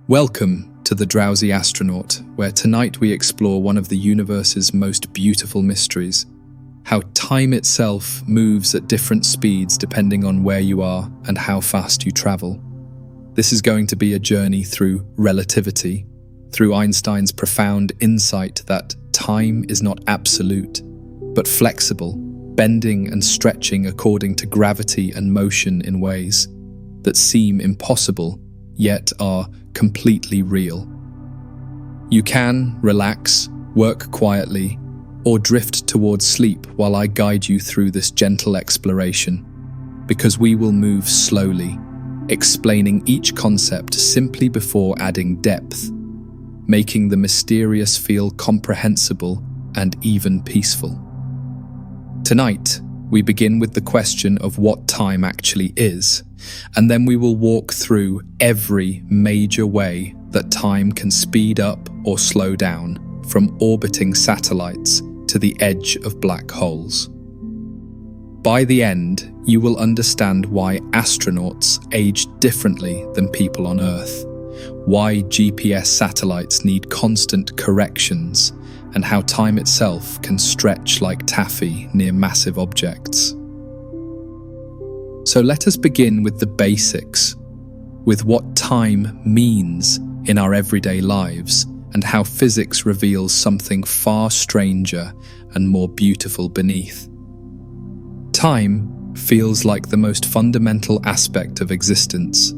Welcome to the Drowsy Astronaut, where tonight we explore one of the universe's most beautiful mysteries, how time itself moves at different speeds depending on where you are and how fast you travel. This is going to be a journey through relativity, through Einstein's profound insight that time is not absolute, but flexible, bending and stretching according to gravity and motion in ways that seem impossible, yet are completely real. You can relax, work quietly, or drift towards sleep while I guide you through this gentle exploration, because we will move slowly, explaining each concept simply before adding depth, making the mysterious feel comprehensible and even peaceful. Tonight, we begin with the question of what time actually is, and then we will walk through every major way that time can speed up or slow down, from orbiting satellites to the edge of black holes. By the end, you will understand why astronauts age differently than people on Earth, why GPS satellites need constant corrections, and how time itself can stretch like taffy near massive objects. So let us begin with the basics, with what time means in our everyday lives and how physics reveals something far stranger and more beautiful beneath. Time feels like the most fundamental aspect of existence,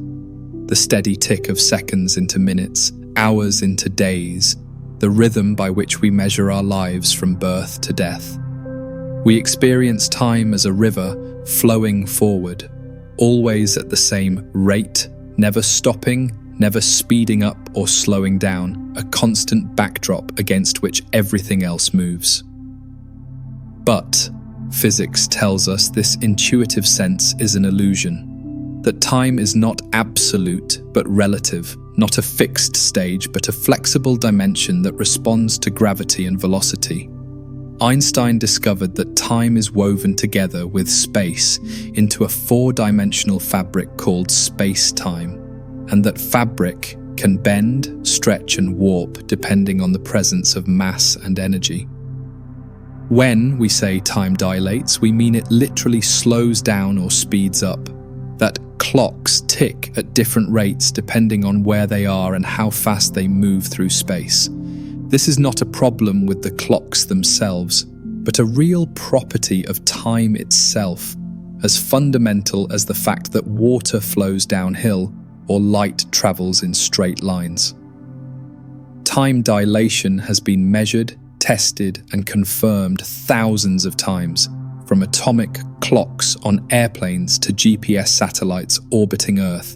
the steady tick of seconds into minutes, hours into days, the rhythm by which we measure our lives from birth to death. We experience time as a river flowing forward, always at the same rate, never stopping, never speeding up or slowing down, a constant backdrop against which everything else moves. But physics tells us this intuitive sense is an illusion, that time is not absolute but relative, not a fixed stage but a flexible dimension that responds to gravity and velocity. Einstein discovered that time is woven together with space into a four-dimensional fabric called space-time, and that fabric can bend, stretch and warp depending on the presence of mass and energy. When we say time dilates, we mean it literally slows down or speeds up, that clocks tick at different rates depending on where they are and how fast they move through space. This is not a problem with the clocks themselves, but a real property of time itself, as fundamental as the fact that water flows downhill or light travels in straight lines. Time dilation has been measured, tested, and confirmed thousands of times, from atomic clocks on airplanes to GPS satellites orbiting Earth.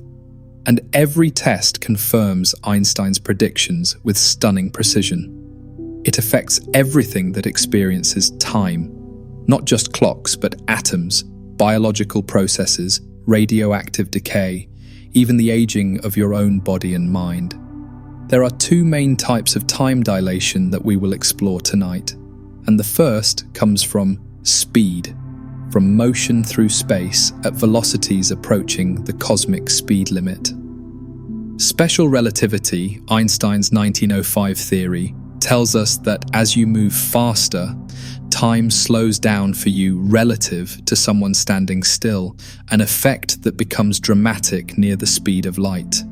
And every test confirms Einstein's predictions with stunning precision. It affects everything that experiences time, not just clocks, but atoms, biological processes, radioactive decay, even the aging of your own body and mind. There are two main types of time dilation that we will explore tonight, and the first comes from speed, from motion through space at velocities approaching the cosmic speed limit. Special relativity, Einstein's 1905 theory, tells us that as you move faster, time slows down for you relative to someone standing still, an effect that becomes dramatic near the speed of light.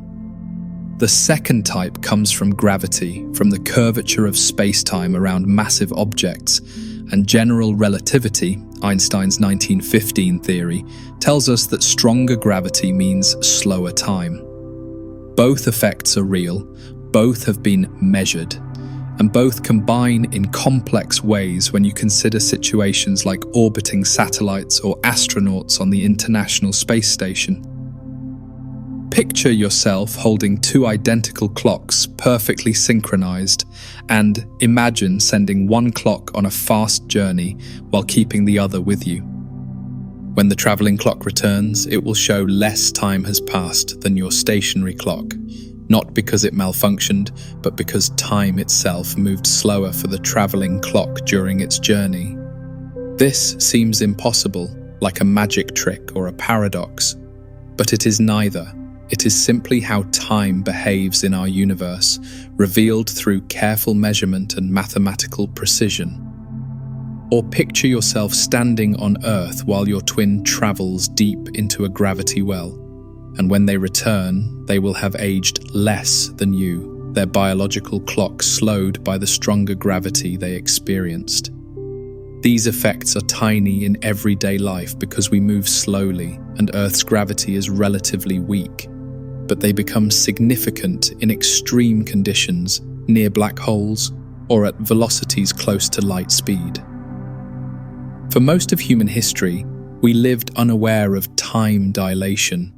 The second type comes from gravity, from the curvature of space-time around massive objects, and general relativity, Einstein's 1915 theory, tells us that stronger gravity means slower time. Both effects are real, both have been measured, and both combine in complex ways when you consider situations like orbiting satellites or astronauts on the International Space Station. Picture yourself holding two identical clocks perfectly synchronized, and imagine sending one clock on a fast journey while keeping the other with you. When the traveling clock returns, it will show less time has passed than your stationary clock, not because it malfunctioned, but because time itself moved slower for the traveling clock during its journey. This seems impossible, like a magic trick or a paradox, but it is neither. It is simply how time behaves in our universe, revealed through careful measurement and mathematical precision. Or picture yourself standing on Earth while your twin travels deep into a gravity well, and when they return, they will have aged less than you, their biological clock slowed by the stronger gravity they experienced. These effects are tiny in everyday life because we move slowly and Earth's gravity is relatively weak, but they become significant in extreme conditions near black holes or at velocities close to light speed. For most of human history, we lived unaware of time dilation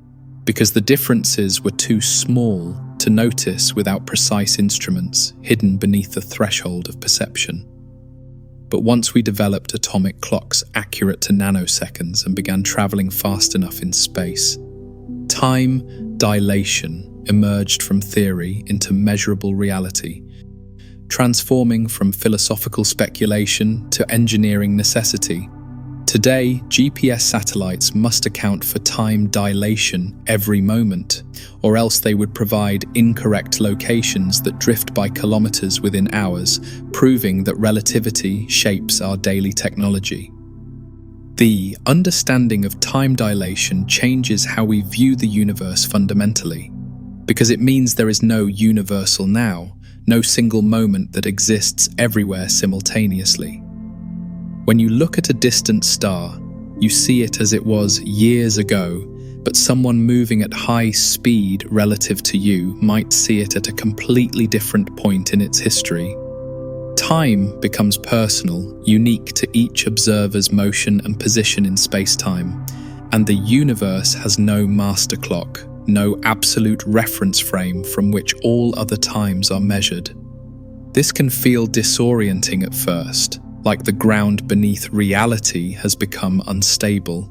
because the differences were too small to notice without precise instruments hidden beneath the threshold of perception. But once we developed atomic clocks accurate to nanoseconds and began traveling fast enough in space, time dilation emerged from theory into measurable reality, transforming from philosophical speculation to engineering necessity. Today, GPS satellites must account for time dilation every moment, or else they would provide incorrect locations that drift by kilometers within hours, proving that relativity shapes our daily technology. The understanding of time dilation changes how we view the universe fundamentally, because it means there is no universal now, no single moment that exists everywhere simultaneously. When you look at a distant star, you see it as it was years ago, but someone moving at high speed relative to you might see it at a completely different point in its history. Time becomes personal, unique to each observer's motion and position in space-time, and the universe has no master clock, no absolute reference frame from which all other times are measured. This can feel disorienting at first, like the ground beneath reality has become unstable,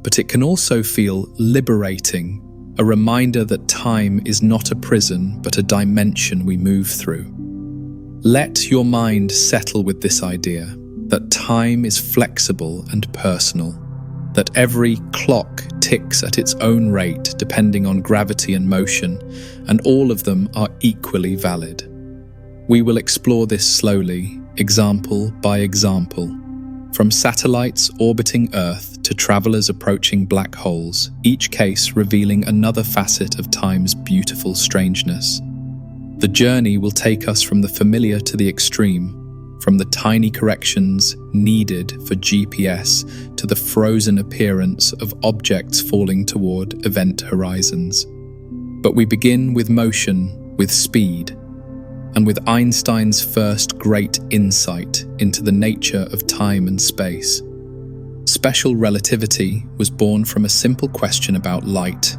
but it can also feel liberating, a reminder that time is not a prison but a dimension we move through. Let your mind settle with this idea that time is flexible and personal, that every clock ticks at its own rate depending on gravity and motion, and all of them are equally valid. We will explore this slowly, example by example. From satellites orbiting Earth to travelers approaching black holes, each case revealing another facet of time's beautiful strangeness. The journey will take us from the familiar to the extreme, from the tiny corrections needed for GPS to the frozen appearance of objects falling toward event horizons. But we begin with motion, with speed, and with Einstein's first great insight into the nature of time and space. Special relativity was born from a simple question about light.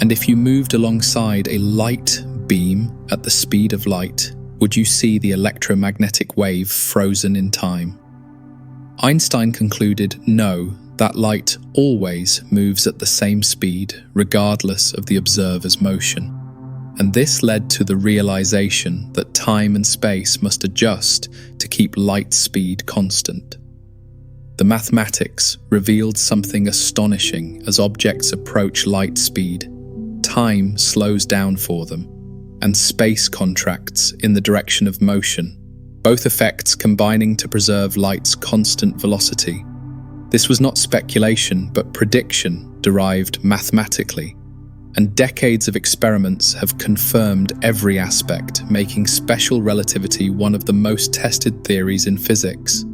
And if you moved alongside a light beam at the speed of light, would you see the electromagnetic wave frozen in time? Einstein concluded no, that light always moves at the same speed regardless of the observer's motion. And this led to the realization that time and space must adjust to keep light speed constant. The mathematics revealed something astonishing as objects approach light speed. Time slows down for them, and space contracts in the direction of motion, both effects combining to preserve light's constant velocity. This was not speculation, but prediction derived mathematically, and decades of experiments have confirmed every aspect, making special relativity one of the most tested theories in physics.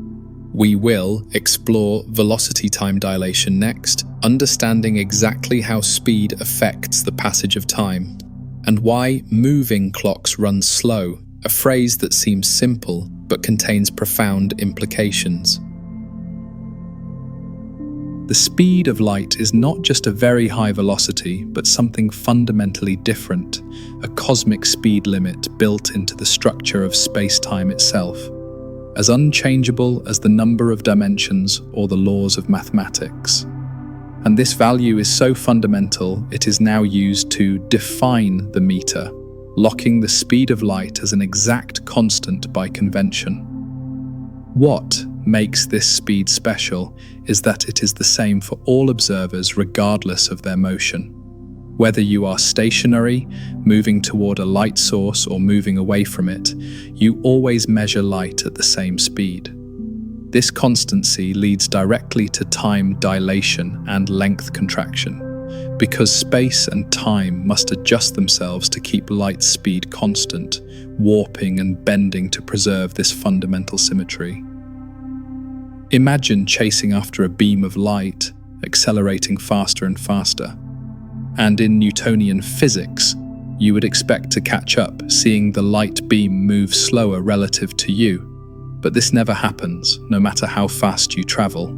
We will explore velocity time dilation next, understanding exactly how speed affects the passage of time, and why moving clocks run slow, a phrase that seems simple but contains profound implications. The speed of light is not just a very high velocity, but something fundamentally different, a cosmic speed limit built into the structure of space-time itself, as unchangeable as the number of dimensions or the laws of mathematics. And this value is so fundamental, it is now used to define the meter, locking the speed of light as an exact constant by convention. What makes this speed special is that it is the same for all observers regardless of their motion. Whether you are stationary, moving toward a light source, or moving away from it, you always measure light at the same speed. This constancy leads directly to time dilation and length contraction, because space and time must adjust themselves to keep light speed constant, warping and bending to preserve this fundamental symmetry. Imagine chasing after a beam of light, accelerating faster and faster. And in Newtonian physics, you would expect to catch up, seeing the light beam move slower relative to you. But this never happens, no matter how fast you travel.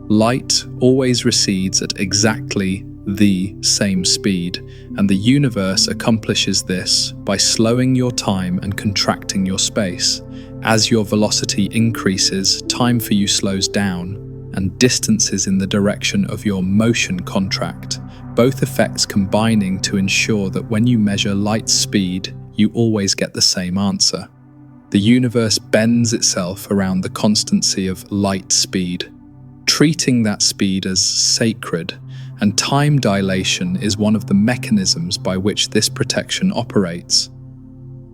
Light always recedes at exactly the same speed, and the universe accomplishes this by slowing your time and contracting your space. As your velocity increases, time for you slows down, and distances in the direction of your motion contract, both effects combining to ensure that when you measure light speed, you always get the same answer. The universe bends itself around the constancy of light speed, treating that speed as sacred, and time dilation is one of the mechanisms by which this protection operates.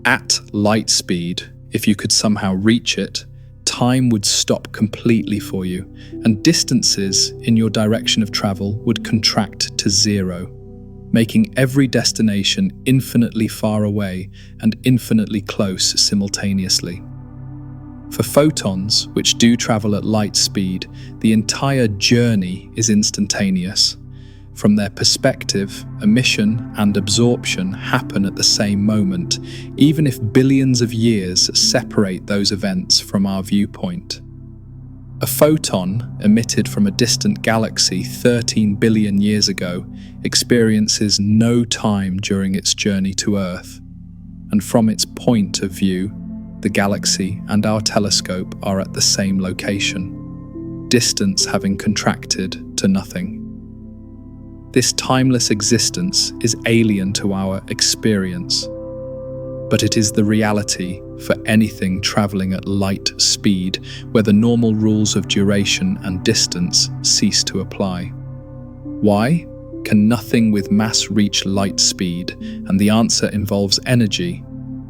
At light speed, if you could somehow reach it, time would stop completely for you, and distances in your direction of travel would contract to zero, making every destination infinitely far away and infinitely close simultaneously. For photons, which do travel at light speed, the entire journey is instantaneous. From their perspective, emission and absorption happen at the same moment, even if billions of years separate those events from our viewpoint. A photon, emitted from a distant galaxy 13 billion years ago, experiences no time during its journey to Earth. And from its point of view, the galaxy and our telescope are at the same location, distance having contracted to nothing. This timeless existence is alien to our experience, but it is the reality for anything traveling at light speed, where the normal rules of duration and distance cease to apply. Why can nothing with mass reach light speed? And the answer involves energy,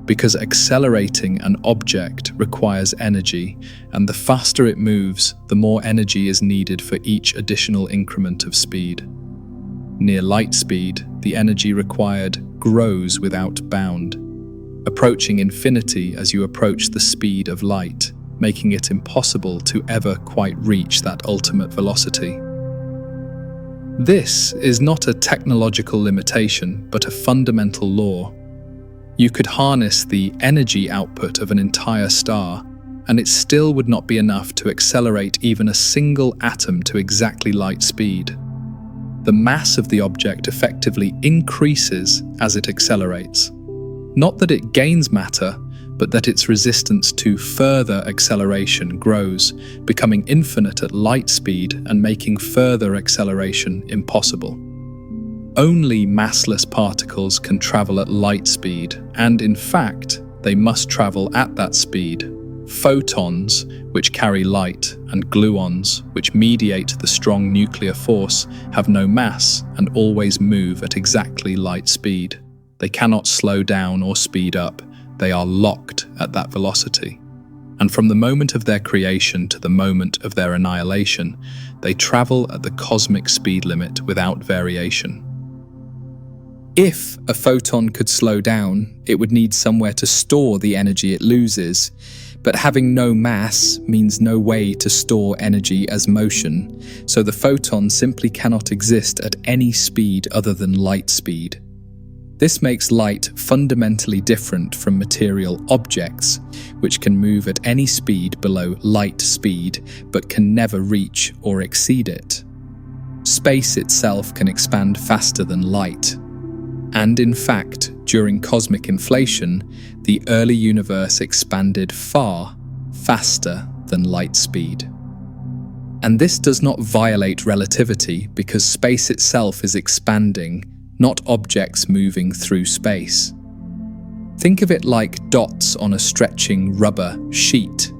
because accelerating an object requires energy, and the faster it moves, the more energy is needed for each additional increment of speed. Near light speed, the energy required grows without bound, approaching infinity as you approach the speed of light, making it impossible to ever quite reach that ultimate velocity. This is not a technological limitation, but a fundamental law. You could harness the energy output of an entire star, and it still would not be enough to accelerate even a single atom to exactly light speed. The mass of the object effectively increases as it accelerates. Not that it gains matter, but that its resistance to further acceleration grows, becoming infinite at light speed and making further acceleration impossible. Only massless particles can travel at light speed, and in fact, they must travel at that speed. Photons, which carry light, and gluons, which mediate the strong nuclear force, have no mass and always move at exactly light speed. They cannot slow down or speed up. They are locked at that velocity. And from the moment of their creation to the moment of their annihilation, they travel at the cosmic speed limit without variation. If a photon could slow down, it would need somewhere to store the energy it loses. But having no mass means no way to store energy as motion, so the photon simply cannot exist at any speed other than light speed. This makes light fundamentally different from material objects, which can move at any speed below light speed, but can never reach or exceed it. Space itself can expand faster than light. And in fact, during cosmic inflation, the early universe expanded far faster than light speed. And this does not violate relativity because space itself is expanding, not objects moving through space. Think of it like dots on a stretching rubber sheet.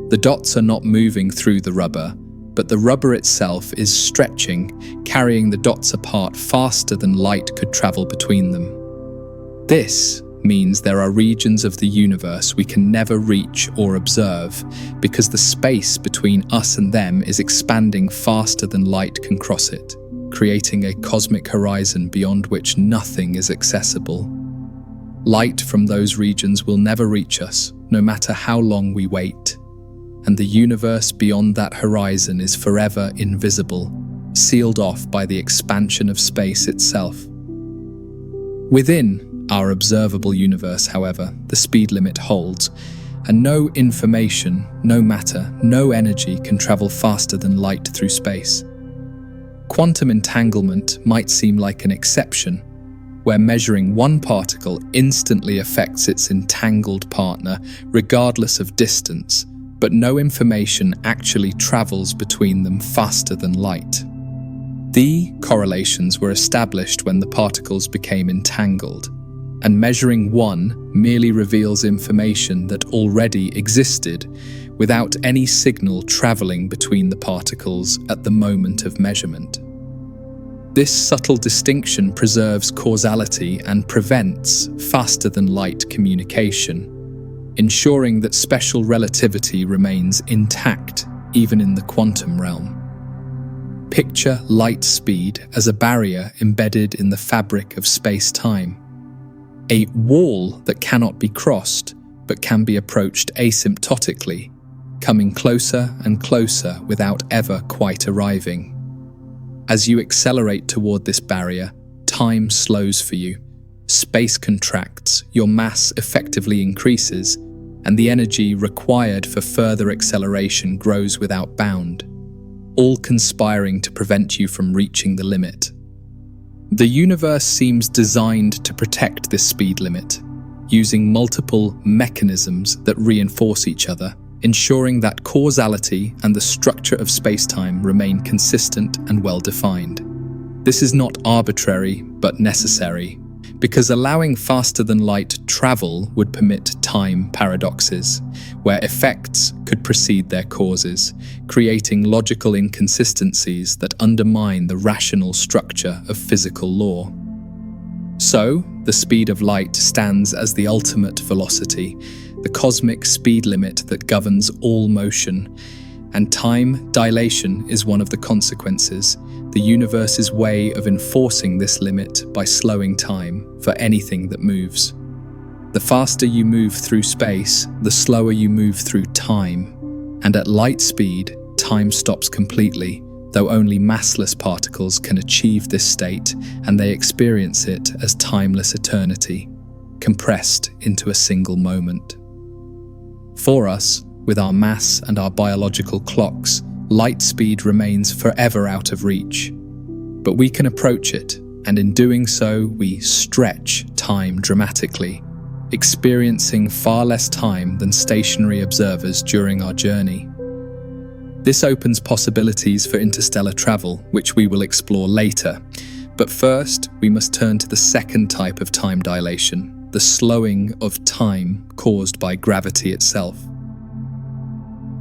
The dots are not moving through the rubber, but the rubber itself is stretching, carrying the dots apart faster than light could travel between them. This means there are regions of the universe we can never reach or observe because the space between us and them is expanding faster than light can cross it, creating a cosmic horizon beyond which nothing is accessible. Light from those regions will never reach us, no matter how long we wait, and the universe beyond that horizon is forever invisible, sealed off by the expansion of space itself. Within our observable universe, however, the speed limit holds, and no information, no matter, no energy can travel faster than light through space. Quantum entanglement might seem like an exception, where measuring one particle instantly affects its entangled partner regardless of distance, but no information actually travels between them faster than light. The correlations were established when the particles became entangled, and measuring one merely reveals information that already existed without any signal traveling between the particles at the moment of measurement. This subtle distinction preserves causality and prevents faster-than-light communication, ensuring that special relativity remains intact even in the quantum realm. Picture light speed as a barrier embedded in the fabric of space-time, a wall that cannot be crossed but can be approached asymptotically, coming closer and closer without ever quite arriving. As you accelerate toward this barrier, time slows for you, space contracts, your mass effectively increases, and the energy required for further acceleration grows without bound, all conspiring to prevent you from reaching the limit. The universe seems designed to protect this speed limit, using multiple mechanisms that reinforce each other, ensuring that causality and the structure of space-time remain consistent and well-defined. This is not arbitrary, but necessary, because allowing faster-than-light travel would permit time paradoxes, where effects could precede their causes, creating logical inconsistencies that undermine the rational structure of physical law. So, the speed of light stands as the ultimate velocity, the cosmic speed limit that governs all motion, and time dilation is one of the consequences, the universe's way of enforcing this limit by slowing time for anything that moves. The faster you move through space, the slower you move through time, and at light speed, time stops completely, though only massless particles can achieve this state, and they experience it as timeless eternity, compressed into a single moment. For us, with our mass and our biological clocks, light speed remains forever out of reach. But we can approach it, and in doing so, we stretch time dramatically, experiencing far less time than stationary observers during our journey. This opens possibilities for interstellar travel, which we will explore later. But first, we must turn to the second type of time dilation, the slowing of time caused by gravity itself.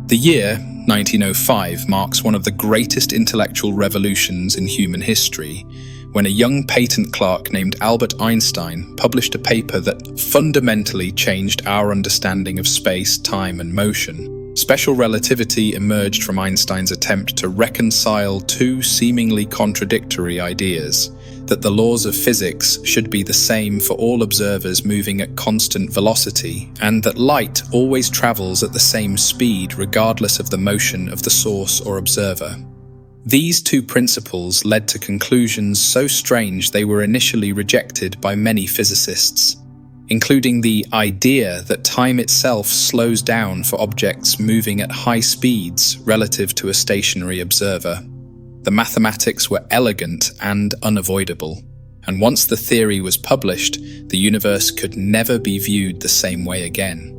The year 1905 marks one of the greatest intellectual revolutions in human history, when a young patent clerk named Albert Einstein published a paper that fundamentally changed our understanding of space, time, and motion. Special relativity emerged from Einstein's attempt to reconcile two seemingly contradictory ideas: that the laws of physics should be the same for all observers moving at constant velocity, and that light always travels at the same speed regardless of the motion of the source or observer. These two principles led to conclusions so strange they were initially rejected by many physicists, including the idea that time itself slows down for objects moving at high speeds relative to a stationary observer. The mathematics were elegant and unavoidable, and once the theory was published, the universe could never be viewed the same way again.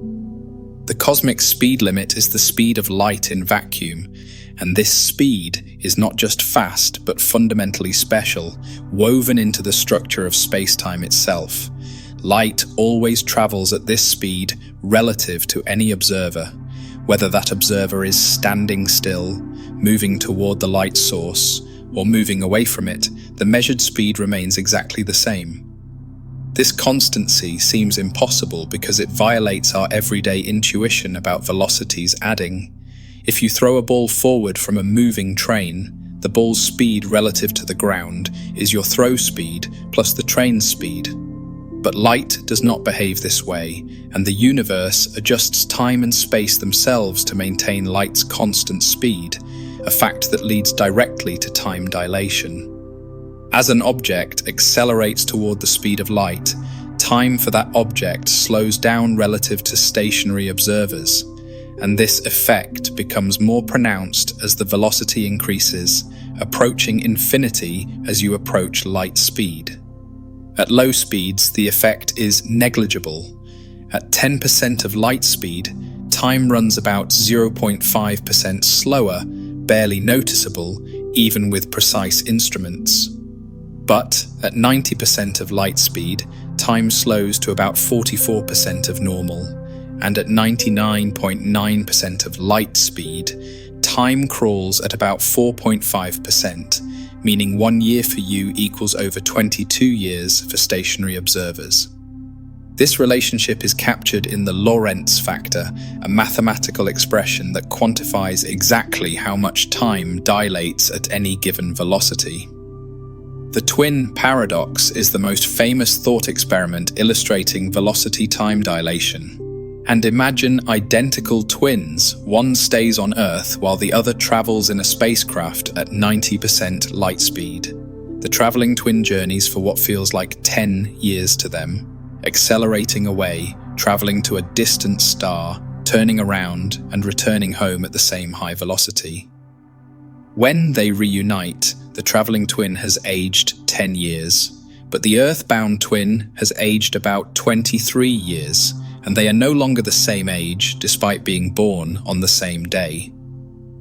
The cosmic speed limit is the speed of light in vacuum, and this speed is not just fast but fundamentally special, woven into the structure of space-time itself. Light always travels at this speed relative to any observer, whether that observer is standing still, moving toward the light source, or moving away from it, the measured speed remains exactly the same. This constancy seems impossible because it violates our everyday intuition about velocities adding. If you throw a ball forward from a moving train, the ball's speed relative to the ground is your throw speed plus the train's speed. But light does not behave this way, and the universe adjusts time and space themselves to maintain light's constant speed, a fact that leads directly to time dilation. As an object accelerates toward the speed of light, time for that object slows down relative to stationary observers, and this effect becomes more pronounced as the velocity increases, approaching infinity as you approach light speed. At low speeds, the effect is negligible. At 10% of light speed, time runs about 0.5% slower, barely noticeable, even with precise instruments. But at 90% of light speed, time slows to about 44% of normal, and at 99.9% of light speed, time crawls at about 4.5%, meaning 1 year for you equals over 22 years for stationary observers. This relationship is captured in the Lorentz factor, a mathematical expression that quantifies exactly how much time dilates at any given velocity. The twin paradox is the most famous thought experiment illustrating velocity-time dilation. And imagine identical twins, one stays on Earth while the other travels in a spacecraft at 90% light speed. The traveling twin journeys for what feels like 10 years to them, accelerating away, traveling to a distant star, turning around and returning home at the same high velocity. When they reunite, the traveling twin has aged 10 years, but the Earth-bound twin has aged about 23 years, and they are no longer the same age despite being born on the same day.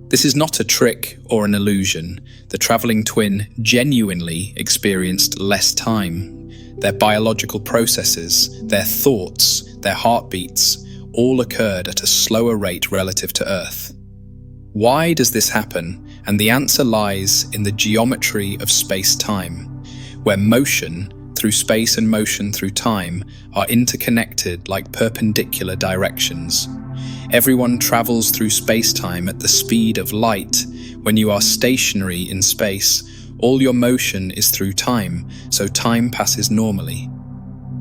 This is not a trick or an illusion. The traveling twin genuinely experienced less time. Their biological processes, their thoughts, their heartbeats, all occurred at a slower rate relative to Earth. Why does this happen? And the answer lies in the geometry of space-time, where motion through space and motion through time are interconnected like perpendicular directions. Everyone travels through space-time at the speed of light. When you are stationary in space, all your motion is through time, so time passes normally.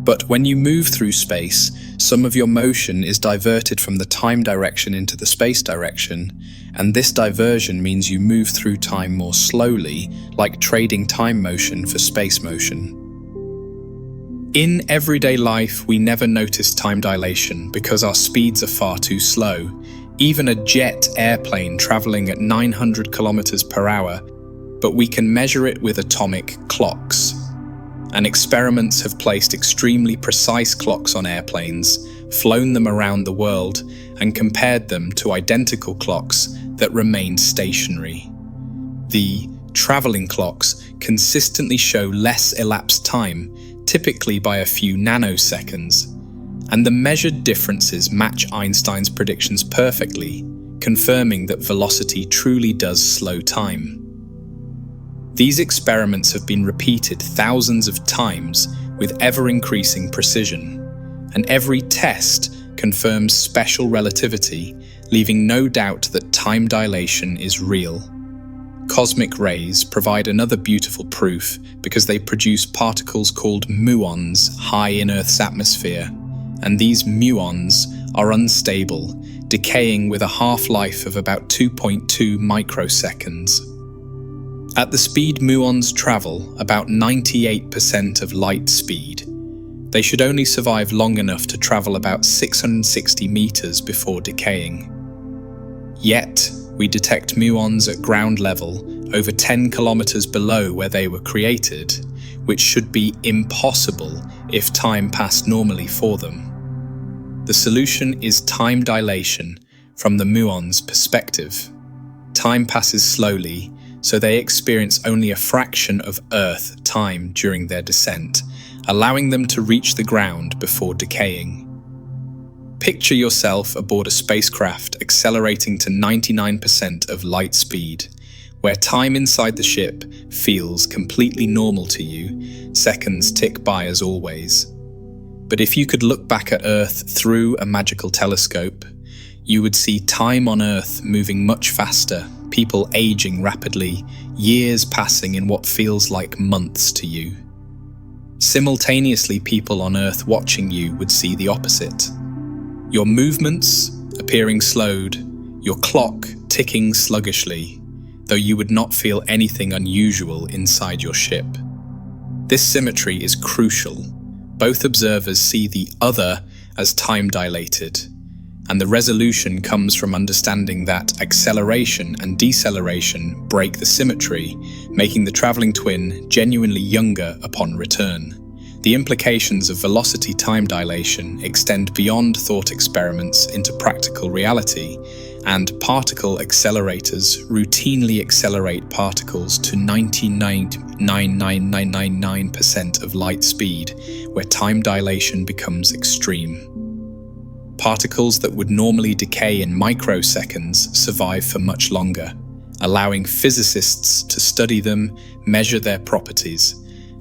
But when you move through space, some of your motion is diverted from the time direction into the space direction, and this diversion means you move through time more slowly, like trading time motion for space motion. In everyday life, we never notice time dilation because our speeds are far too slow. Even a jet airplane traveling at 900 kilometers per hour, but we can measure it with atomic clocks. And experiments have placed extremely precise clocks on airplanes, flown them around the world, and compared them to identical clocks that remained stationary. The traveling clocks consistently show less elapsed time, typically by a few nanoseconds, and the measured differences match Einstein's predictions perfectly, confirming that velocity truly does slow time. These experiments have been repeated thousands of times with ever-increasing precision, and every test confirms special relativity, leaving no doubt that time dilation is real. Cosmic rays provide another beautiful proof because they produce particles called muons high in Earth's atmosphere, and these muons are unstable, decaying with a half-life of about 2.2 microseconds. At the speed muons travel, about 98% of light speed, they should only survive long enough to travel about 660 meters before decaying. Yet, we detect muons at ground level over 10 kilometers below where they were created, which should be impossible if time passed normally for them. The solution is time dilation from the muons' perspective. Time passes slowly, so they experience only a fraction of Earth time during their descent, allowing them to reach the ground before decaying. Picture yourself aboard a spacecraft accelerating to 99% of light speed, where time inside the ship feels completely normal to you. Seconds tick by as always. But if you could look back at Earth through a magical telescope, you would see time on Earth moving much faster, people aging rapidly, years passing in what feels like months to you. Simultaneously, people on Earth watching you would see the opposite. Your movements appearing slowed, your clock ticking sluggishly, though you would not feel anything unusual inside your ship. This symmetry is crucial. Both observers see the other as time dilated, and the resolution comes from understanding that acceleration and deceleration break the symmetry, making the traveling twin genuinely younger upon return. The implications of velocity time dilation extend beyond thought experiments into practical reality, and particle accelerators routinely accelerate particles to 99.99999% of light speed, where time dilation becomes extreme. Particles that would normally decay in microseconds survive for much longer, allowing physicists to study them, measure their properties,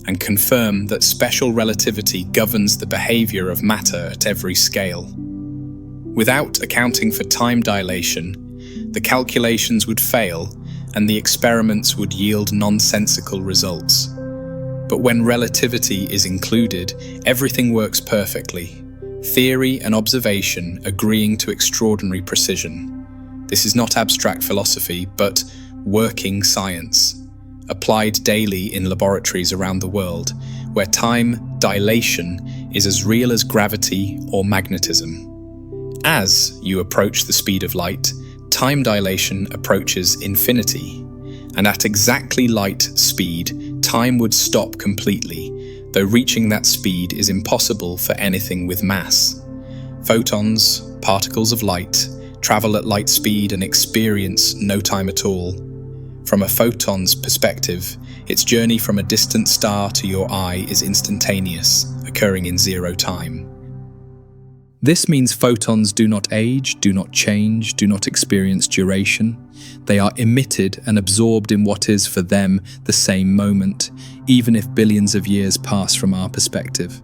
and confirm that special relativity governs the behavior of matter at every scale. Without accounting for time dilation, the calculations would fail and the experiments would yield nonsensical results. But when relativity is included, everything works perfectly, theory and observation agreeing to extraordinary precision. This is not abstract philosophy, but working science, applied daily in laboratories around the world, where time dilation is as real as gravity or magnetism. As you approach the speed of light, time dilation approaches infinity, and at exactly light speed, time would stop completely, though reaching that speed is impossible for anything with mass. Photons, particles of light, travel at light speed and experience no time at all. From a photon's perspective, its journey from a distant star to your eye is instantaneous, occurring in zero time. This means photons do not age, do not change, do not experience duration. They are emitted and absorbed in what is, for them, the same moment, even if billions of years pass from our perspective.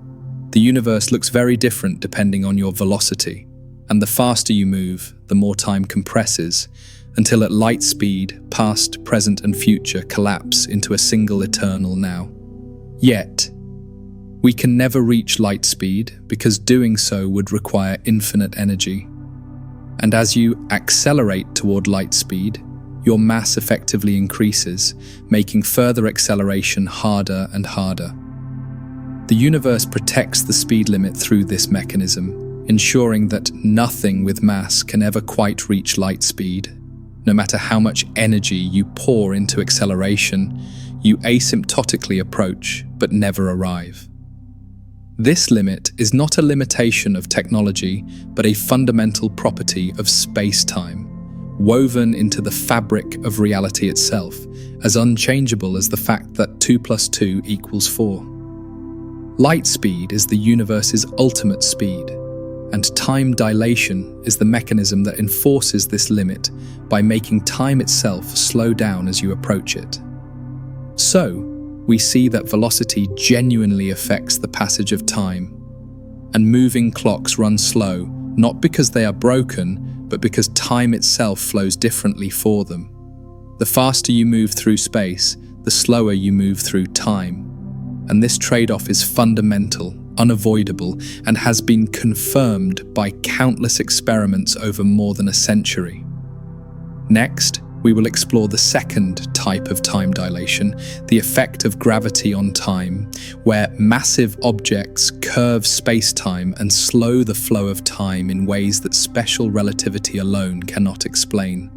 The universe looks very different depending on your velocity, and the faster you move, the more time compresses, until at light speed, past, present, and future collapse into a single eternal now. Yet, we can never reach light speed because doing so would require infinite energy. And as you accelerate toward light speed, your mass effectively increases, making further acceleration harder and harder. The universe protects the speed limit through this mechanism, ensuring that nothing with mass can ever quite reach light speed. No matter how much energy you pour into acceleration, you asymptotically approach but never arrive. This limit is not a limitation of technology, but a fundamental property of space-time, woven into the fabric of reality itself, as unchangeable as the fact that 2 + 2 = 4. Light speed is the universe's ultimate speed, and time dilation is the mechanism that enforces this limit by making time itself slow down as you approach it. So, we see that velocity genuinely affects the passage of time, and moving clocks run slow, not because they are broken, but because time itself flows differently for them. The faster you move through space, the slower you move through time. And this trade-off is fundamental, unavoidable, and has been confirmed by countless experiments over more than a century. Next, we will explore the second type of time dilation, the effect of gravity on time, where massive objects curve space-time and slow the flow of time in ways that special relativity alone cannot explain.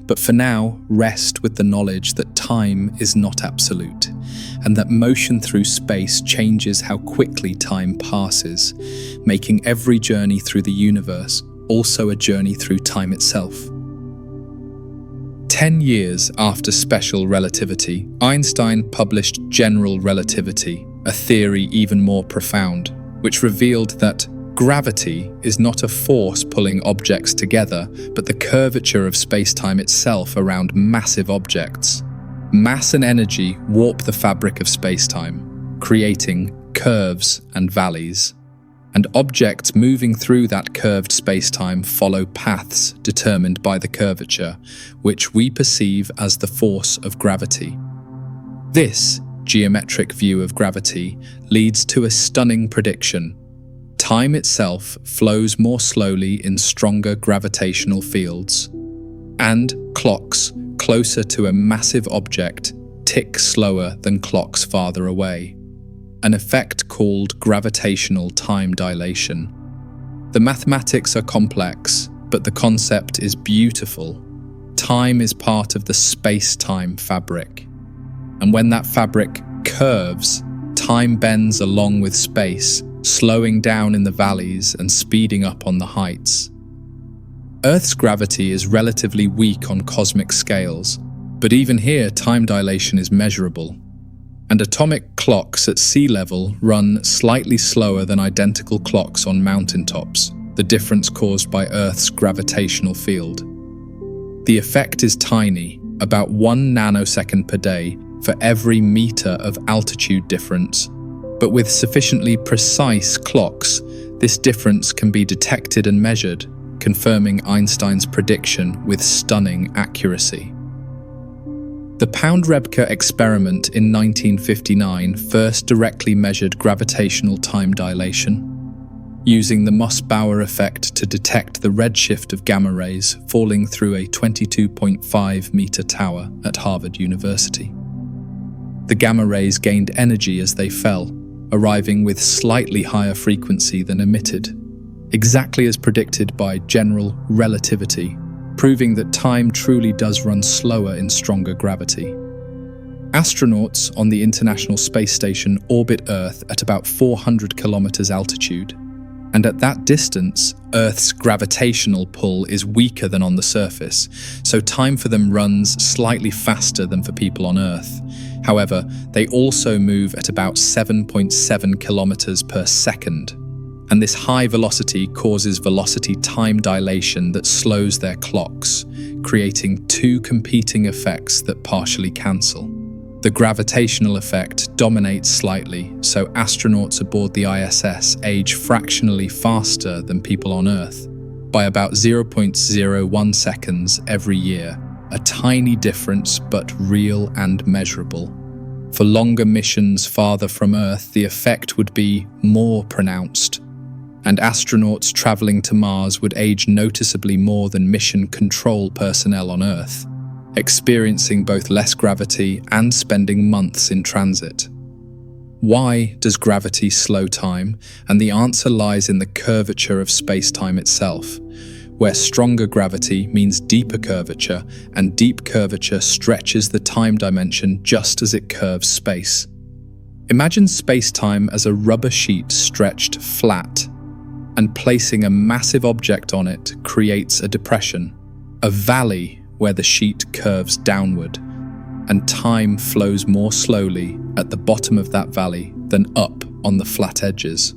But for now, rest with the knowledge that time is not absolute, and that motion through space changes how quickly time passes, making every journey through the universe also a journey through time itself. 10 years after special relativity, Einstein published general relativity, a theory even more profound, which revealed that Gravity is not a force pulling objects together, but the curvature of space-time itself around massive objects. Mass and energy warp the fabric of space-time, creating curves and valleys. And objects moving through that curved space-time follow paths determined by the curvature, which we perceive as the force of gravity. This geometric view of gravity leads to a stunning prediction. Time itself flows more slowly in stronger gravitational fields, and clocks closer to a massive object tick slower than clocks farther away. An effect called gravitational time dilation. The mathematics are complex, but the concept is beautiful. Time is part of the space-time fabric. And when that fabric curves, time bends along with space, slowing down in the valleys and speeding up on the heights. Earth's gravity is relatively weak on cosmic scales, but even here time dilation is measurable. And atomic clocks at sea level run slightly slower than identical clocks on mountaintops, the difference caused by Earth's gravitational field. The effect is tiny, about 1 nanosecond per day for every meter of altitude difference, but with sufficiently precise clocks, this difference can be detected and measured, confirming Einstein's prediction with stunning accuracy. The Pound-Rebka experiment in 1959 first directly measured gravitational time dilation, using the Mossbauer effect to detect the redshift of gamma rays falling through a 22.5-meter tower at Harvard University. The gamma rays gained energy as they fell, arriving with slightly higher frequency than emitted, exactly as predicted by general relativity, proving that time truly does run slower in stronger gravity. Astronauts on the International Space Station orbit Earth at about 400 kilometers altitude, and at that distance, Earth's gravitational pull is weaker than on the surface, so time for them runs slightly faster than for people on Earth. However, they also move at about 7.7 kilometers per second. And this high velocity causes velocity time dilation that slows their clocks, creating two competing effects that partially cancel. The gravitational effect dominates slightly, so astronauts aboard the ISS age fractionally faster than people on Earth, by about 0.01 seconds every year, a tiny difference but real and measurable. For longer missions farther from Earth, the effect would be more pronounced, and astronauts traveling to Mars would age noticeably more than mission control personnel on Earth, experiencing both less gravity and spending months in transit. Why does gravity slow time? And the answer lies in the curvature of space-time itself, where stronger gravity means deeper curvature, and deep curvature stretches the time dimension just as it curves space. Imagine space-time as a rubber sheet stretched flat, and placing a massive object on it creates a depression, a valley where the sheet curves downward, and time flows more slowly at the bottom of that valley than up on the flat edges.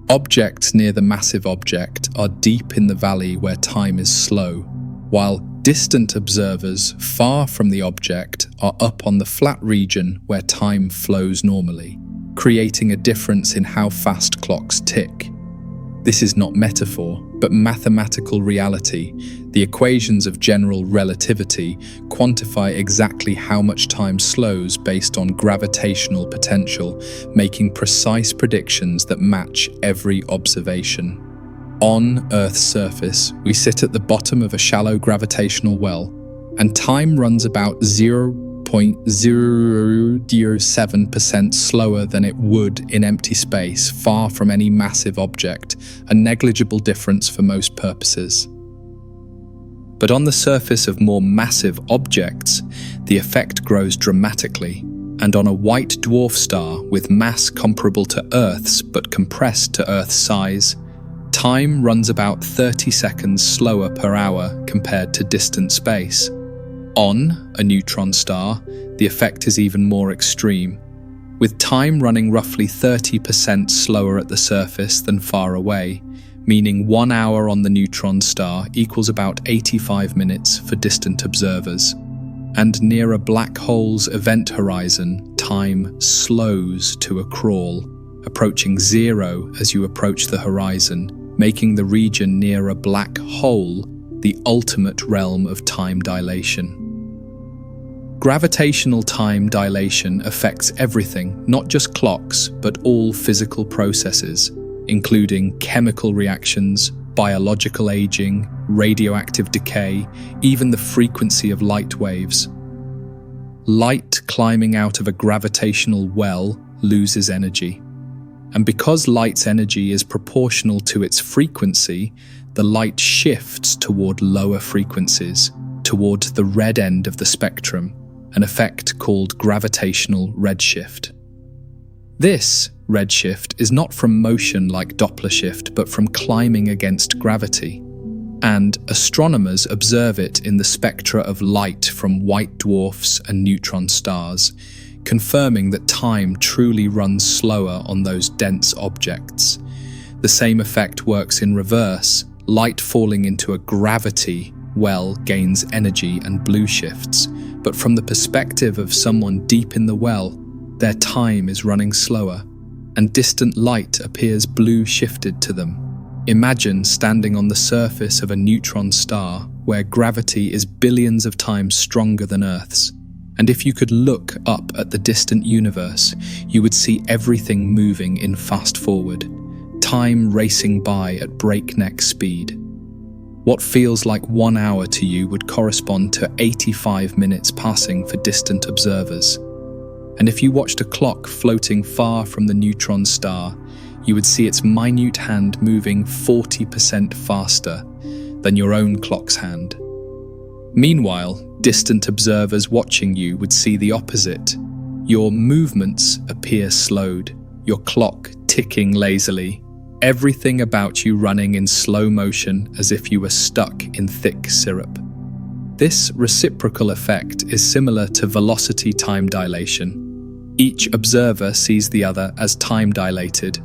Objects near the massive object are deep in the valley where time is slow, while distant observers far from the object are up on the flat region where time flows normally, creating a difference in how fast clocks tick. This is not metaphor, but mathematical reality. The equations of general relativity quantify exactly how much time slows based on gravitational potential, making precise predictions that match every observation. On Earth's surface, we sit at the bottom of a shallow gravitational well, and time runs about 0.007% slower than it would in empty space, far from any massive object, a negligible difference for most purposes. But on the surface of more massive objects, the effect grows dramatically, and on a white dwarf star with mass comparable to Earth's but compressed to Earth's size, time runs about 30 seconds slower per hour compared to distant space. On a neutron star, the effect is even more extreme. with time running roughly 30% slower at the surface than far away, meaning 1 hour on the neutron star equals about 85 minutes for distant observers. And near a black hole's event horizon, time slows to a crawl, approaching zero as you approach the horizon, making the region near a black hole the ultimate realm of time dilation. Gravitational time dilation affects everything, not just clocks, but all physical processes, including chemical reactions, biological aging, radioactive decay, even the frequency of light waves. Light climbing out of a gravitational well loses energy. And because light's energy is proportional to its frequency, the light shifts toward lower frequencies, toward the red end of the spectrum, an effect called gravitational redshift. This redshift is not from motion like Doppler shift, but from climbing against gravity. And astronomers observe it in the spectra of light from white dwarfs and neutron stars, confirming that time truly runs slower on those dense objects. The same effect works in reverse. Light falling into a gravity well gains energy and blue shifts, but from the perspective of someone deep in the well, their time is running slower, and distant light appears blue shifted to them. Imagine standing on the surface of a neutron star where gravity is billions of times stronger than Earth's. And if you could look up at the distant universe, you would see everything moving in fast forward, time racing by at breakneck speed. What feels like 1 hour to you would correspond to 85 minutes passing for distant observers. And if you watched a clock floating far from the neutron star, you would see its minute hand moving 40% faster than your own clock's hand. Meanwhile, distant observers watching you would see the opposite. Your movements appear slowed, your clock ticking lazily, everything about you running in slow motion as if you were stuck in thick syrup. This reciprocal effect is similar to velocity time dilation. Each observer sees the other as time dilated.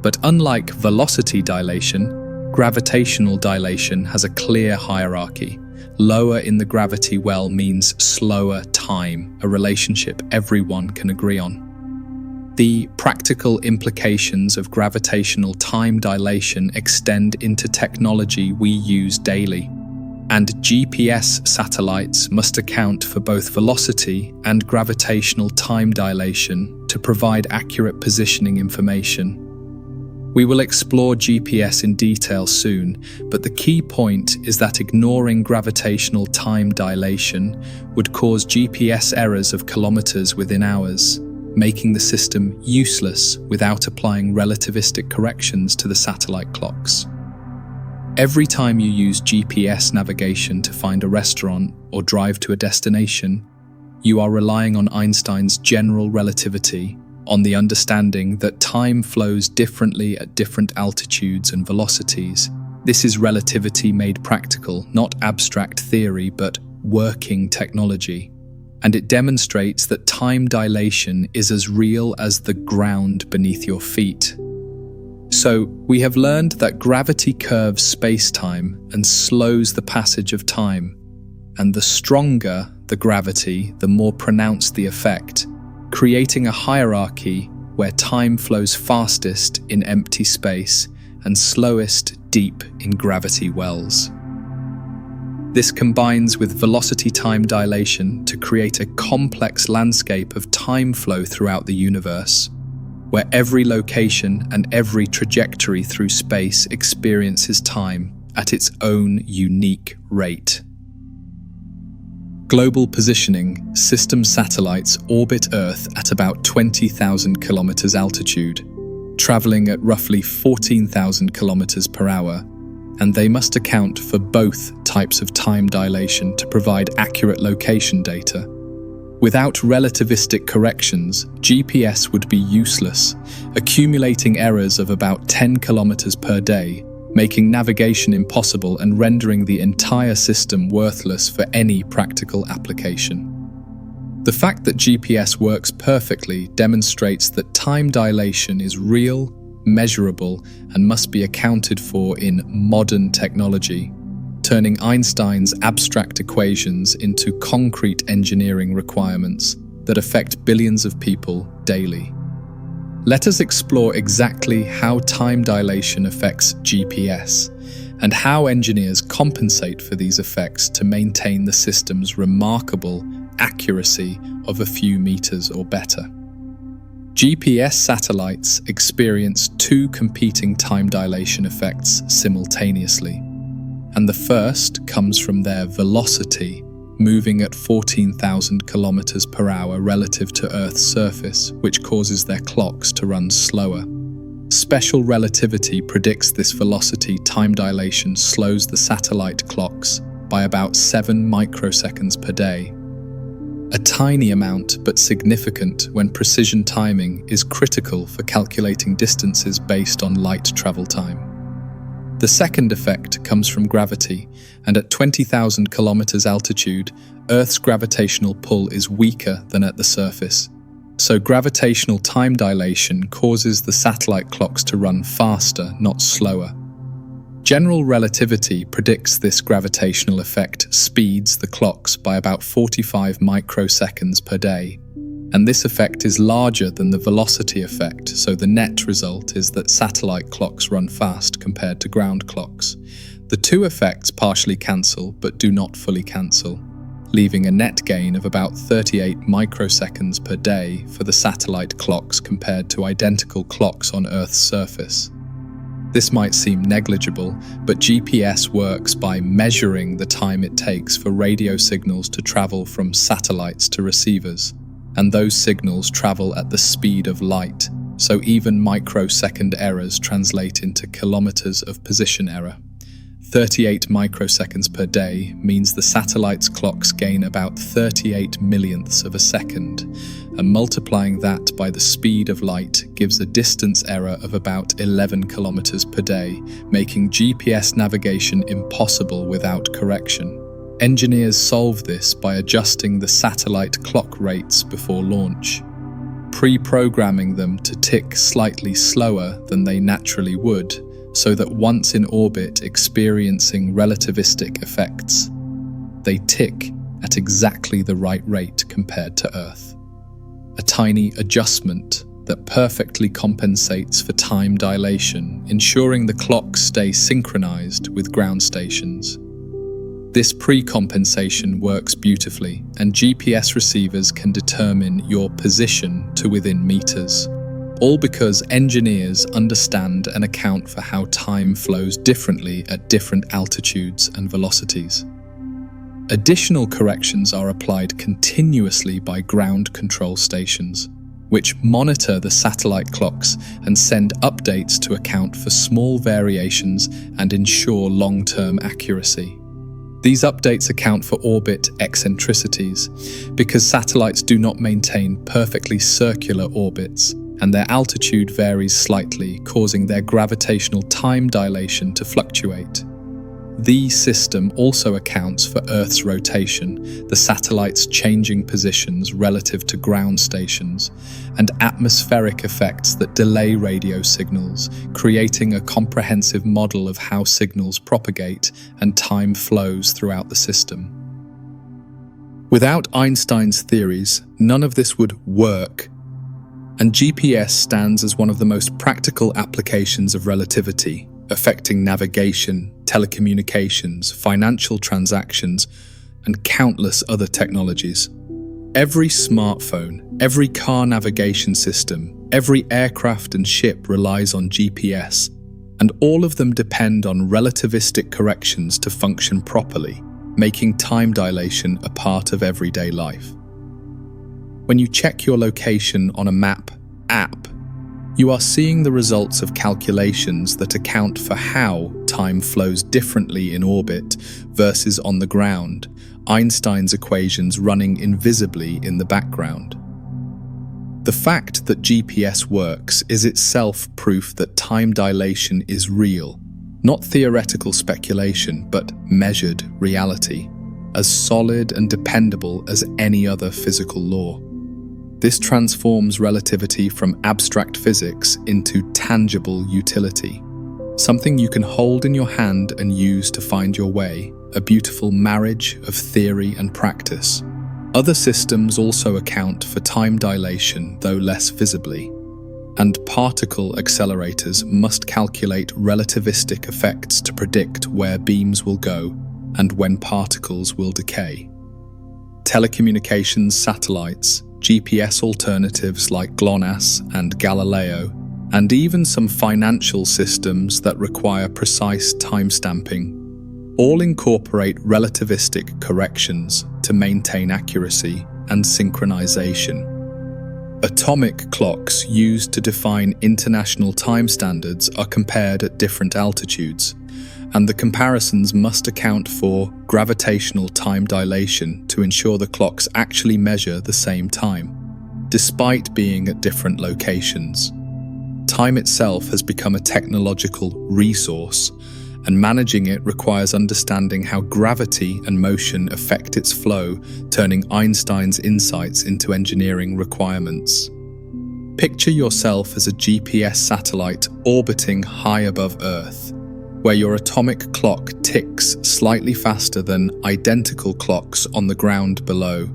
But unlike velocity dilation, gravitational dilation has a clear hierarchy. Lower in the gravity well means slower time, a relationship everyone can agree on. The practical implications of gravitational time dilation extend into technology we use daily, and GPS satellites must account for both velocity and gravitational time dilation to provide accurate positioning information. We will explore GPS in detail soon, but the key point is that ignoring gravitational time dilation would cause GPS errors of kilometers within hours, making the system useless without applying relativistic corrections to the satellite clocks. Every time you use GPS navigation to find a restaurant or drive to a destination, you are relying on Einstein's general relativity, on the understanding that time flows differently at different altitudes and velocities. This is relativity made practical, not abstract theory, but working technology. And it demonstrates that time dilation is as real as the ground beneath your feet. So, we have learned that gravity curves space-time and slows the passage of time. And the stronger the gravity, the more pronounced the effect, creating a hierarchy where time flows fastest in empty space and slowest deep in gravity wells. This combines with velocity time dilation to create a complex landscape of time flow throughout the universe, where every location and every trajectory through space experiences time at its own unique rate. Global positioning: system satellites orbit Earth at about 20,000 kilometers altitude, traveling at roughly 14,000 kilometers per hour, and they must account for both types of time dilation to provide accurate location data. Without relativistic corrections, GPS would be useless, accumulating errors of about 10 kilometers per day, making navigation impossible and rendering the entire system worthless for any practical application. The fact that GPS works perfectly demonstrates that time dilation is real, measurable, and must be accounted for in modern technology, turning Einstein's abstract equations into concrete engineering requirements that affect billions of people daily. Let us explore exactly how time dilation affects GPS and how engineers compensate for these effects to maintain the system's remarkable accuracy of a few meters or better. GPS satellites experience two competing time dilation effects simultaneously, and the first comes from their velocity moving at 14,000 kilometers per hour relative to Earth's surface, which causes their clocks to run slower. Special relativity predicts this velocity time dilation slows the satellite clocks by about 7 microseconds per day. A tiny amount, but significant when precision timing is critical for calculating distances based on light travel time. The second effect comes from gravity, and at 20,000 kilometers altitude, Earth's gravitational pull is weaker than at the surface. So gravitational time dilation causes the satellite clocks to run faster, not slower. General relativity predicts this gravitational effect speeds the clocks by about 45 microseconds per day, and this effect is larger than the velocity effect, so the net result is that satellite clocks run fast compared to ground clocks. The two effects partially cancel but do not fully cancel, leaving a net gain of about 38 microseconds per day for the satellite clocks compared to identical clocks on Earth's surface. This might seem negligible, but GPS works by measuring the time it takes for radio signals to travel from satellites to receivers, and those signals travel at the speed of light, so even microsecond errors translate into kilometers of position error. 38 microseconds per day means the satellite's clocks gain about 38 millionths of a second, and multiplying that by the speed of light gives a distance error of about 11 kilometers per day, making GPS navigation impossible without correction. Engineers solve this by adjusting the satellite clock rates before launch, pre-programming them to tick slightly slower than they naturally would, so that once in orbit experiencing relativistic effects, they tick at exactly the right rate compared to Earth. A tiny adjustment that perfectly compensates for time dilation, ensuring the clocks stay synchronized with ground stations. This pre-compensation works beautifully, and GPS receivers can determine your position to within meters, all because engineers understand and account for how time flows differently at different altitudes and velocities. Additional corrections are applied continuously by ground control stations, which monitor the satellite clocks and send updates to account for small variations and ensure long-term accuracy. These updates account for orbit eccentricities, because satellites do not maintain perfectly circular orbits, and their altitude varies slightly, causing their gravitational time dilation to fluctuate. The system also accounts for Earth's rotation, the satellite's changing positions relative to ground stations, and atmospheric effects that delay radio signals, creating a comprehensive model of how signals propagate and time flows throughout the system. Without Einstein's theories, none of this would work, and GPS stands as one of the most practical applications of relativity, affecting navigation, telecommunications, financial transactions, and countless other technologies. Every smartphone, every car navigation system, every aircraft and ship relies on GPS, and all of them depend on relativistic corrections to function properly, making time dilation a part of everyday life. When you check your location on a map app, you are seeing the results of calculations that account for how time flows differently in orbit versus on the ground, Einstein's equations running invisibly in the background. The fact that GPS works is itself proof that time dilation is real, not theoretical speculation, but measured reality. as solid and dependable as any other physical law. This transforms relativity from abstract physics into tangible utility, something you can hold in your hand and use to find your way, a beautiful marriage of theory and practice. Other systems also account for time dilation, though less visibly, and particle accelerators must calculate relativistic effects to predict where beams will go and when particles will decay. Telecommunications satellites, GPS alternatives like GLONASS and Galileo, and even some financial systems that require precise timestamping, all incorporate relativistic corrections to maintain accuracy and synchronization. Atomic clocks used to define international time standards are compared at different altitudes, and the comparisons must account for gravitational time dilation to ensure the clocks actually measure the same time, despite being at different locations. Time itself has become a technological resource, and managing it requires understanding how gravity and motion affect its flow, turning Einstein's insights into engineering requirements. Picture yourself as a GPS satellite orbiting high above Earth, where your atomic clock ticks slightly faster than identical clocks on the ground below,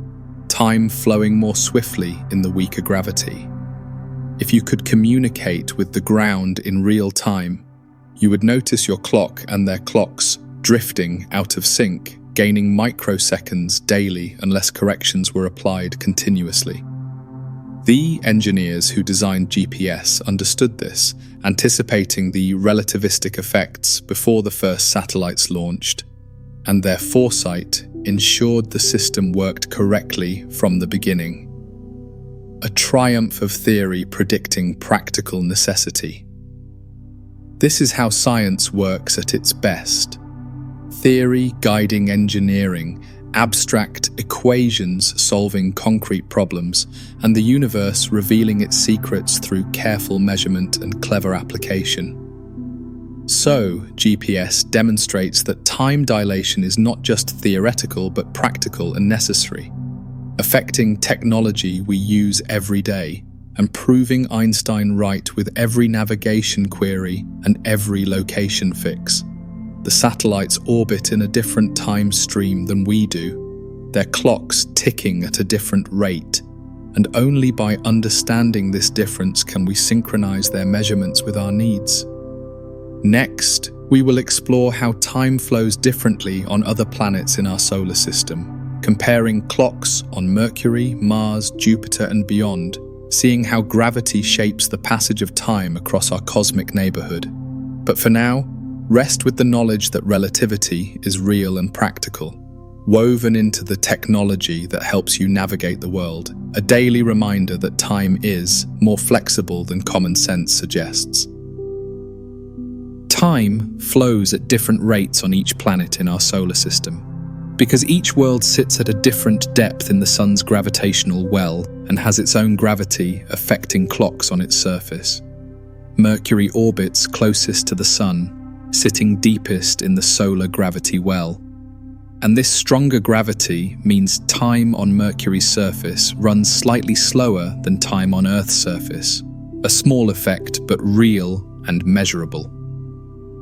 time flowing more swiftly in the weaker gravity. If you could communicate with the ground in real time, you would notice your clock and their clocks drifting out of sync, gaining microseconds daily unless corrections were applied continuously. The engineers who designed GPS understood this, anticipating the relativistic effects before the first satellites launched, and their foresight ensured the system worked correctly from the beginning. A triumph of theory predicting practical necessity. This is how science works at its best. Theory guiding engineering, abstract equations solving concrete problems, and the universe revealing its secrets through careful measurement and clever application. So, GPS demonstrates that time dilation is not just theoretical but practical and necessary, affecting technology we use every day, and proving Einstein right with every navigation query and every location fix. The satellites orbit in a different time stream than we do, their clocks ticking at a different rate, and only by understanding this difference can we synchronize their measurements with our needs. Next, we will explore how time flows differently on other planets in our solar system, comparing clocks on Mercury, Mars, Jupiter, and beyond, seeing how gravity shapes the passage of time across our cosmic neighborhood. But for now, rest with the knowledge that relativity is real and practical, woven into the technology that helps you navigate the world, a daily reminder that time is more flexible than common sense suggests. Time flows at different rates on each planet in our solar system, because each world sits at a different depth in the sun's gravitational well and has its own gravity affecting clocks on its surface. Mercury orbits closest to the sun, sitting deepest in the solar gravity well. And this stronger gravity means time on Mercury's surface runs slightly slower than time on Earth's surface, a small effect but real and measurable.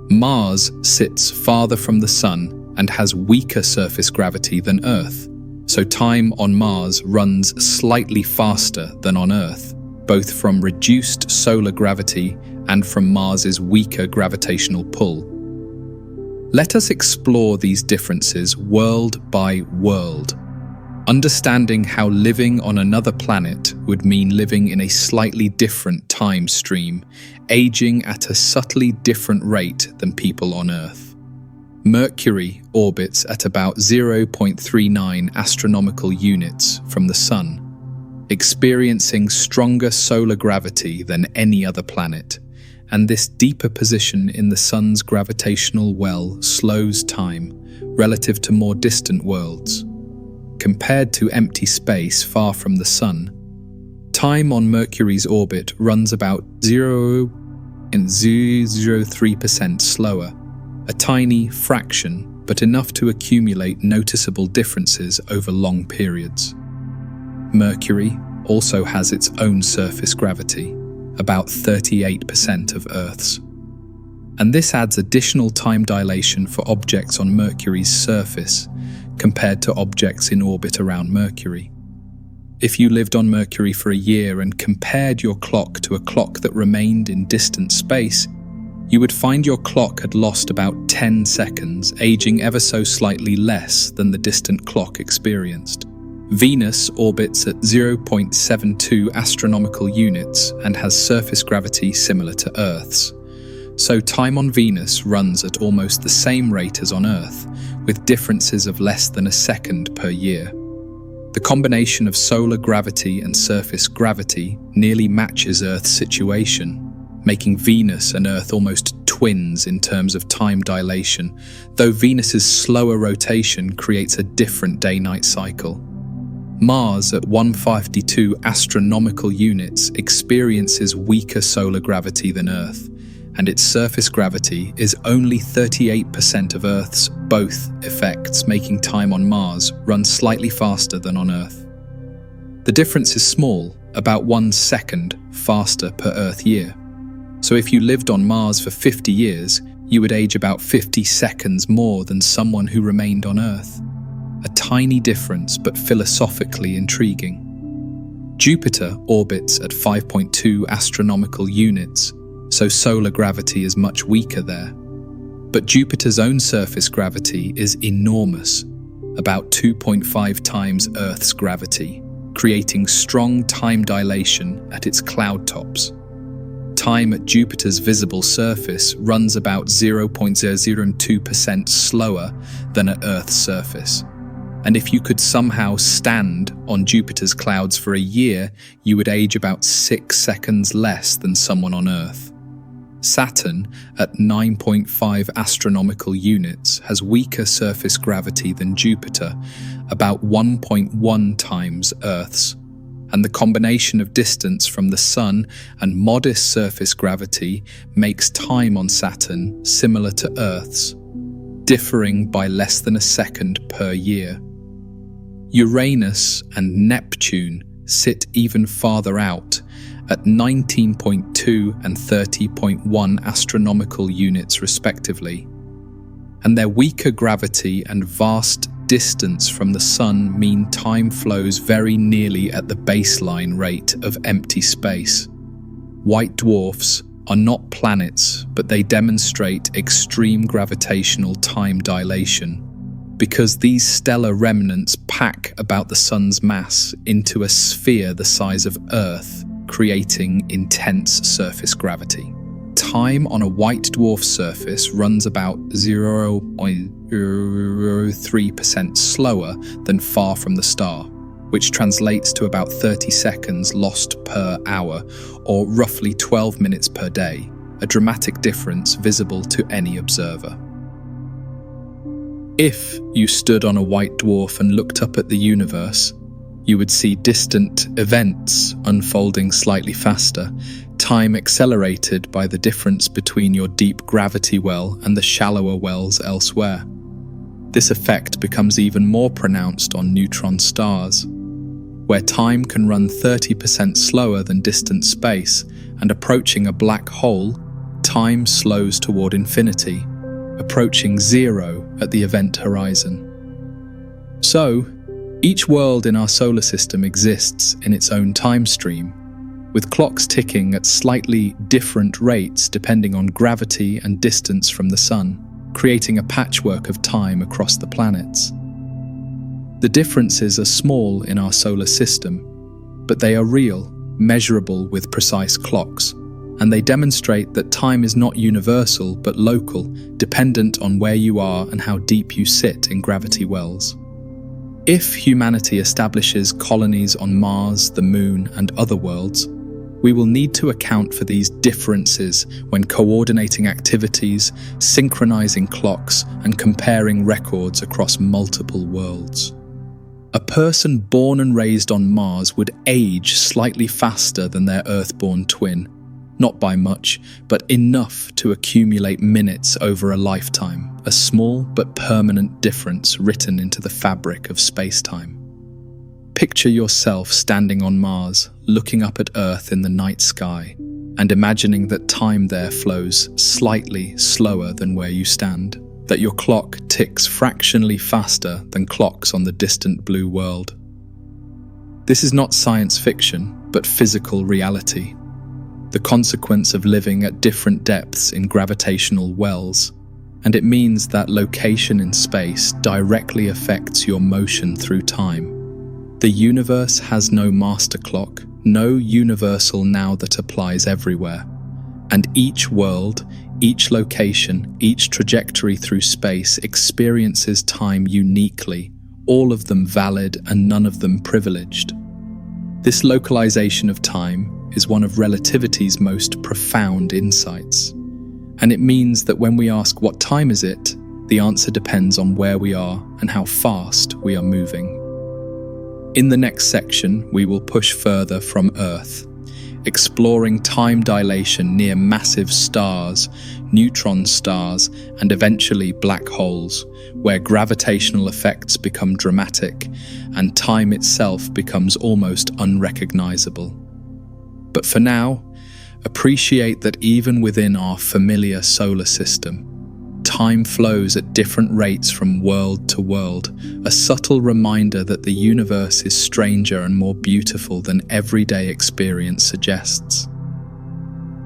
Mars sits farther from the sun and has weaker surface gravity than Earth, so time on Mars runs slightly faster than on Earth, both from reduced solar gravity and from Mars's weaker gravitational pull. Let us explore these differences world by world, understanding how living on another planet would mean living in a slightly different time stream, aging at a subtly different rate than people on Earth. Mercury orbits at about 0.39 astronomical units from the Sun, experiencing stronger solar gravity than any other planet, and this deeper position in the Sun's gravitational well slows time relative to more distant worlds. Compared to empty space far from the Sun, time on Mercury's orbit runs about 0.003% slower, a tiny fraction but enough to accumulate noticeable differences over long periods. Mercury also has its own surface gravity, about 38% of Earth's. And this adds additional time dilation for objects on Mercury's surface compared to objects in orbit around Mercury. If you lived on Mercury for a year and compared your clock to a clock that remained in distant space, you would find your clock had lost about 10 seconds, aging ever so slightly less than the distant clock experienced. Venus orbits at 0.72 astronomical units and has surface gravity similar to Earth's. So time on Venus runs at almost the same rate as on Earth, with differences of less than a second per year. The combination of solar gravity and surface gravity nearly matches Earth's situation, making Venus and Earth almost twins in terms of time dilation, though Venus's slower rotation creates a different day-night cycle. Mars, at 152 astronomical units, experiences weaker solar gravity than Earth, and its surface gravity is only 38% of Earth's, both effects making time on Mars run slightly faster than on Earth. The difference is small, about 1 second faster per Earth year. So if you lived on Mars for 50 years, you would age about 50 seconds more than someone who remained on Earth. A tiny difference, but philosophically intriguing. Jupiter orbits at 5.2 astronomical units, so solar gravity is much weaker there. But Jupiter's own surface gravity is enormous, about 2.5 times Earth's gravity, creating strong time dilation at its cloud tops. Time at Jupiter's visible surface runs about 0.002% slower than at Earth's surface. And if you could somehow stand on Jupiter's clouds for a year, you would age about 6 seconds less than someone on Earth. Saturn, at 9.5 astronomical units, has weaker surface gravity than Jupiter, about 1.1 times Earth's. And the combination of distance from the Sun and modest surface gravity makes time on Saturn similar to Earth's, differing by less than a second per year. Uranus and Neptune sit even farther out, at 19.2 and 30.1 astronomical units respectively. And their weaker gravity and vast distance from the Sun mean time flows very nearly at the baseline rate of empty space. White dwarfs are not planets, but they demonstrate extreme gravitational time dilation, because these stellar remnants pack about the Sun's mass into a sphere the size of Earth, creating intense surface gravity. Time on a white dwarf surface runs about 0.03% slower than far from the star, which translates to about 30 seconds lost per hour, or roughly 12 minutes per day, a dramatic difference visible to any observer. If you stood on a white dwarf and looked up at the universe, you would see distant events unfolding slightly faster, time accelerated by the difference between your deep gravity well and the shallower wells elsewhere. This effect becomes even more pronounced on neutron stars, where time can run 30% slower than distant space, and approaching a black hole, time slows toward infinity, approaching zero at the event horizon. So, each world in our solar system exists in its own time stream, with clocks ticking at slightly different rates depending on gravity and distance from the Sun, creating a patchwork of time across the planets. The differences are small in our solar system, but they are real, measurable with precise clocks, and they demonstrate that time is not universal but local, dependent on where you are and how deep you sit in gravity wells. If humanity establishes colonies on Mars, the Moon, and other worlds, we will need to account for these differences when coordinating activities, synchronizing clocks, and comparing records across multiple worlds. A person born and raised on Mars would age slightly faster than their Earth-born twin, not by much, but enough to accumulate minutes over a lifetime, a small but permanent difference written into the fabric of space-time. Picture yourself standing on Mars, looking up at Earth in the night sky, and imagining that time there flows slightly slower than where you stand, that your clock ticks fractionally faster than clocks on the distant blue world. This is not science fiction, but physical reality, the consequence of living at different depths in gravitational wells, and it means that location in space directly affects your motion through time. The universe has no master clock, no universal now that applies everywhere, and each world, each location, each trajectory through space experiences time uniquely, all of them valid and none of them privileged. This localization of time is one of relativity's most profound insights, and it means that when we ask what time is it, the answer depends on where we are and how fast we are moving. In the next section, we will push further from Earth, exploring time dilation near massive stars, neutron stars, and eventually black holes, where gravitational effects become dramatic and time itself becomes almost unrecognizable. But for now, appreciate that even within our familiar solar system, time flows at different rates from world to world, a subtle reminder that the universe is stranger and more beautiful than everyday experience suggests.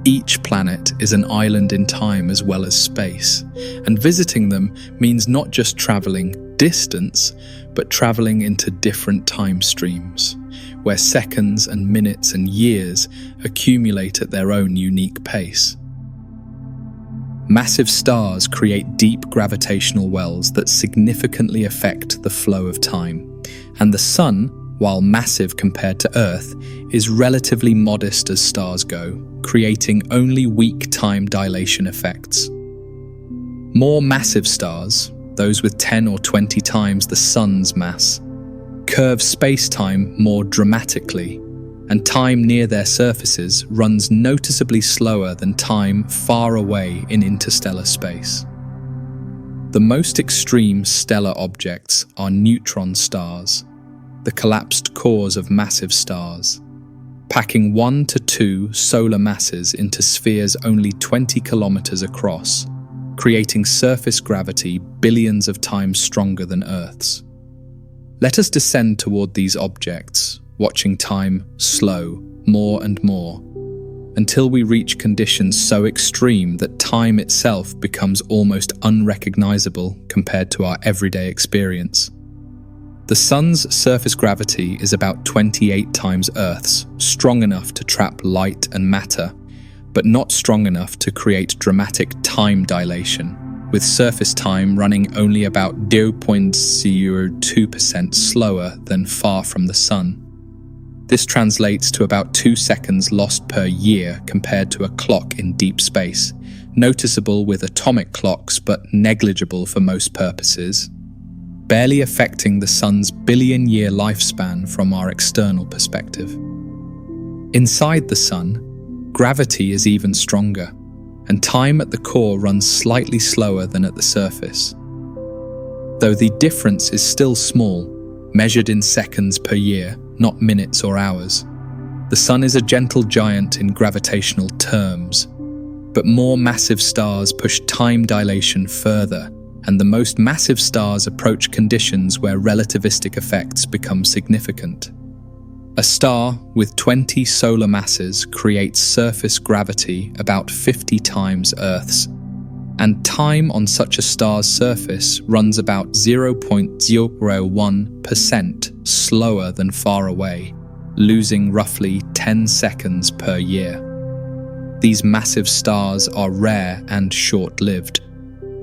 Each planet is an island in time as well as space, and visiting them means not just traveling distance, but traveling into different time streams, where seconds and minutes and years accumulate at their own unique pace. Massive stars create deep gravitational wells that significantly affect the flow of time, and the Sun, while massive compared to Earth, is relatively modest as stars go, creating only weak time dilation effects. More massive stars, those with 10 or 20 times the Sun's mass, curve space-time more dramatically, and time near their surfaces runs noticeably slower than time far away in interstellar space. The most extreme stellar objects are neutron stars, the collapsed cores of massive stars, packing 1 to 2 solar masses into spheres only 20 kilometers across, creating surface gravity billions of times stronger than Earth's. Let us descend toward these objects, watching time slow more and more, until we reach conditions so extreme that time itself becomes almost unrecognizable compared to our everyday experience. The Sun's surface gravity is about 28 times Earth's, strong enough to trap light and matter, but not strong enough to create dramatic time dilation, with surface time running only about 0.02% slower than far from the Sun. This translates to about 2 seconds lost per year compared to a clock in deep space, noticeable with atomic clocks but negligible for most purposes, barely affecting the Sun's billion-year lifespan from our external perspective. Inside the Sun, gravity is even stronger, and time at the core runs slightly slower than at the surface. Though the difference is still small, measured in seconds per year, not minutes or hours. The Sun is a gentle giant in gravitational terms, but more massive stars push time dilation further, and the most massive stars approach conditions where relativistic effects become significant. A star with 20 solar masses creates surface gravity about 50 times Earth's, and time on such a star's surface runs about 0.01% slower than far away, losing roughly 10 seconds per year. These massive stars are rare and short-lived,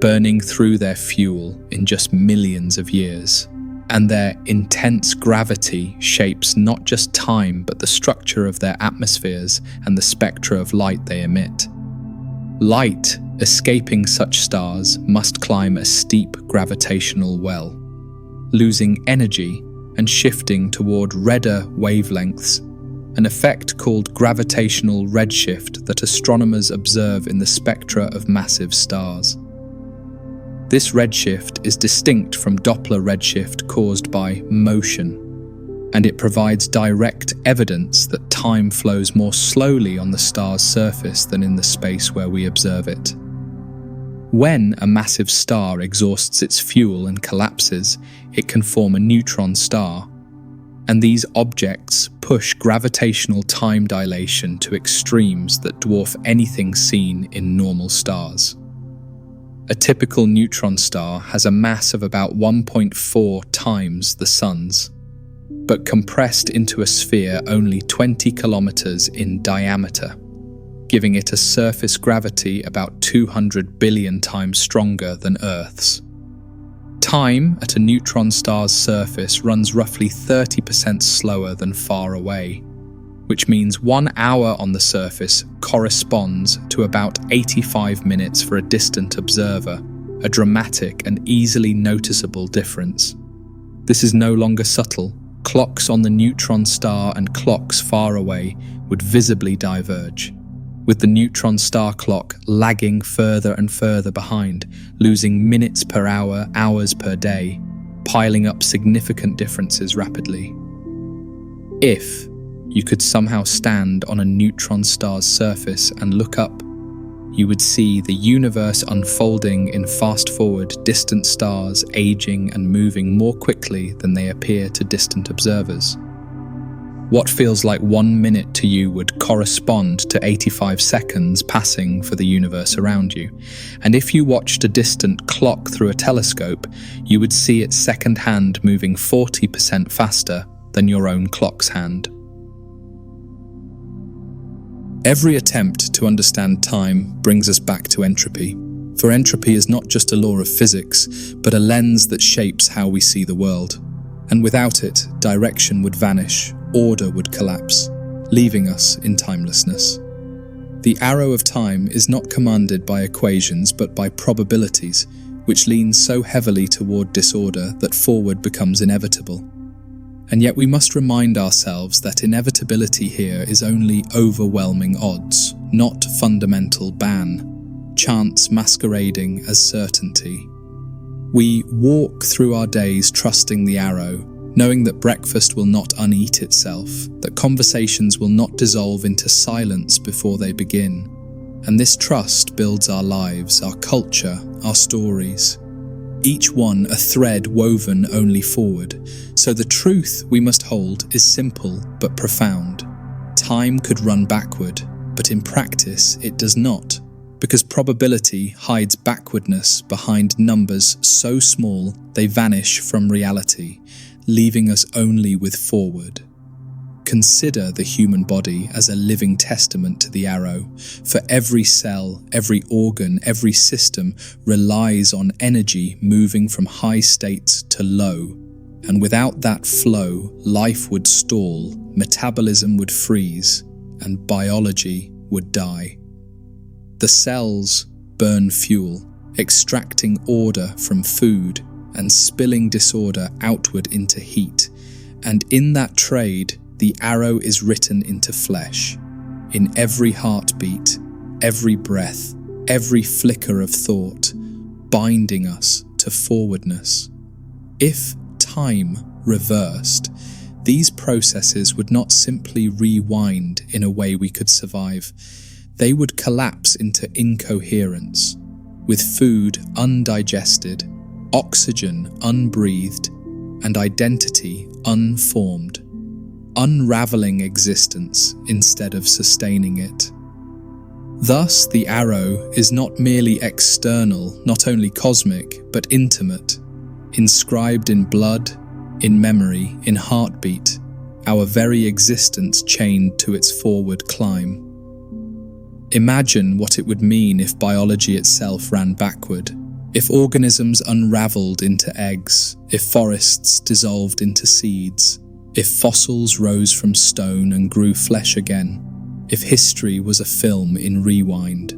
burning through their fuel in just millions of years, and their intense gravity shapes not just time but the structure of their atmospheres and the spectra of light they emit. Light escaping such stars must climb a steep gravitational well, losing energy and shifting toward redder wavelengths, an effect called gravitational redshift that astronomers observe in the spectra of massive stars. This redshift is distinct from Doppler redshift caused by motion, and it provides direct evidence that time flows more slowly on the star's surface than in the space where we observe it. When a massive star exhausts its fuel and collapses, it can form a neutron star, and these objects push gravitational time dilation to extremes that dwarf anything seen in normal stars. A typical neutron star has a mass of about 1.4 times the Sun's, but compressed into a sphere only 20 kilometers in diameter, giving it a surface gravity about 200 billion times stronger than Earth's. Time at a neutron star's surface runs roughly 30% slower than far away, which means 1 hour on the surface corresponds to about 85 minutes for a distant observer, a dramatic and easily noticeable difference. This is no longer subtle. Clocks on the neutron star and clocks far away would visibly diverge, with the neutron star clock lagging further and further behind, losing minutes per hour, hours per day, piling up significant differences rapidly. If you could somehow stand on a neutron star's surface and look up, you would see the universe unfolding in fast-forward distant stars aging and moving more quickly than they appear to distant observers. What feels like 1 minute to you would correspond to 85 seconds passing for the universe around you. And if you watched a distant clock through a telescope, you would see its second hand moving 40% faster than your own clock's hand. Every attempt to understand time brings us back to entropy, for entropy is not just a law of physics, but a lens that shapes how we see the world. And without it, direction would vanish, order would collapse, leaving us in timelessness. The arrow of time is not commanded by equations but by probabilities, which lean so heavily toward disorder that forward becomes inevitable. And yet we must remind ourselves that inevitability here is only overwhelming odds, not fundamental ban, chance masquerading as certainty. We walk through our days trusting the arrow, knowing that breakfast will not uneat itself, that conversations will not dissolve into silence before they begin. And this trust builds our lives, our culture, our stories. Each one a thread woven only forward. So the truth we must hold is simple but profound. Time could run backward, but in practice it does not, because probability hides backwardness behind numbers so small they vanish from reality, leaving us only with forward. Consider the human body as a living testament to the arrow, for every cell, every organ, every system relies on energy moving from high states to low, and without that flow, life would stall, metabolism would freeze, and biology would die. The cells burn fuel, extracting order from food and spilling disorder outward into heat, and in that trade, the arrow is written into flesh, in every heartbeat, every breath, every flicker of thought, binding us to forwardness. If time reversed, these processes would not simply rewind in a way we could survive. They would collapse into incoherence, with food undigested, oxygen unbreathed, and identity unformed, unraveling existence instead of sustaining it. Thus, the arrow is not merely external, not only cosmic, but intimate, inscribed in blood, in memory, in heartbeat, our very existence chained to its forward climb. Imagine what it would mean if biology itself ran backward, if organisms unraveled into eggs, if forests dissolved into seeds, if fossils rose from stone and grew flesh again, if history was a film in rewind.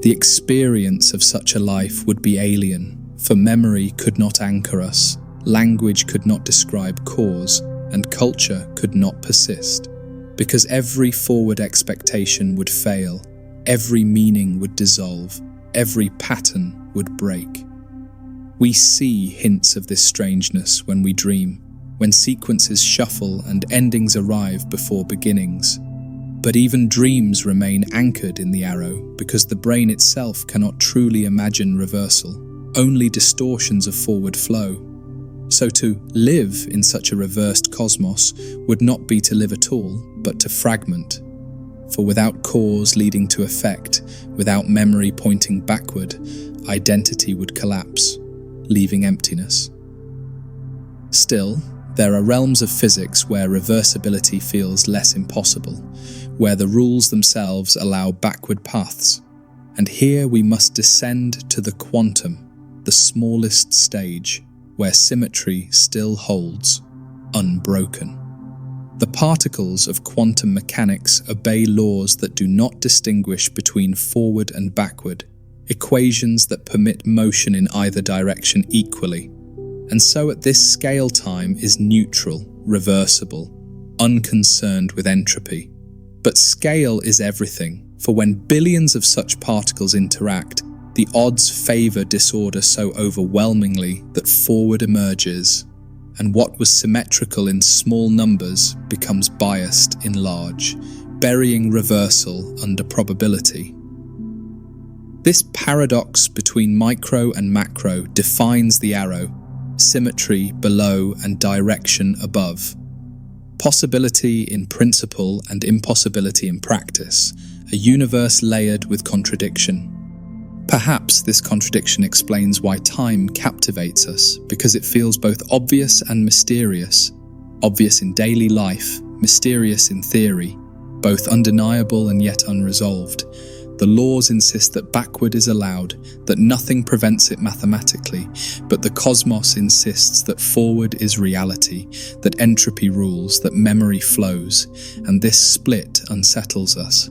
The experience of such a life would be alien, for memory could not anchor us, language could not describe cause, and culture could not persist, because every forward expectation would fail, every meaning would dissolve, every pattern would break. We see hints of this strangeness when we dream, when sequences shuffle and endings arrive before beginnings. But even dreams remain anchored in the arrow because the brain itself cannot truly imagine reversal, only distortions of forward flow. So to live in such a reversed cosmos would not be to live at all, but to fragment. For without cause leading to effect, without memory pointing backward, identity would collapse, leaving emptiness. Still, there are realms of physics where reversibility feels less impossible, where the rules themselves allow backward paths. And here we must descend to the quantum, the smallest stage, where symmetry still holds, unbroken. The particles of quantum mechanics obey laws that do not distinguish between forward and backward, equations that permit motion in either direction equally. And so at this scale time is neutral, reversible, unconcerned with entropy. But scale is everything, for when billions of such particles interact, the odds favor disorder so overwhelmingly that forward emerges, and what was symmetrical in small numbers becomes biased in large, burying reversal under probability. This paradox between micro and macro defines the arrow, symmetry below and direction above. Possibility in principle and impossibility in practice, a universe layered with contradiction. Perhaps this contradiction explains why time captivates us, because it feels both obvious and mysterious. Obvious in daily life, mysterious in theory, both undeniable and yet unresolved. The laws insist that backward is allowed, that nothing prevents it mathematically, but the cosmos insists that forward is reality, that entropy rules, that memory flows, and this split unsettles us.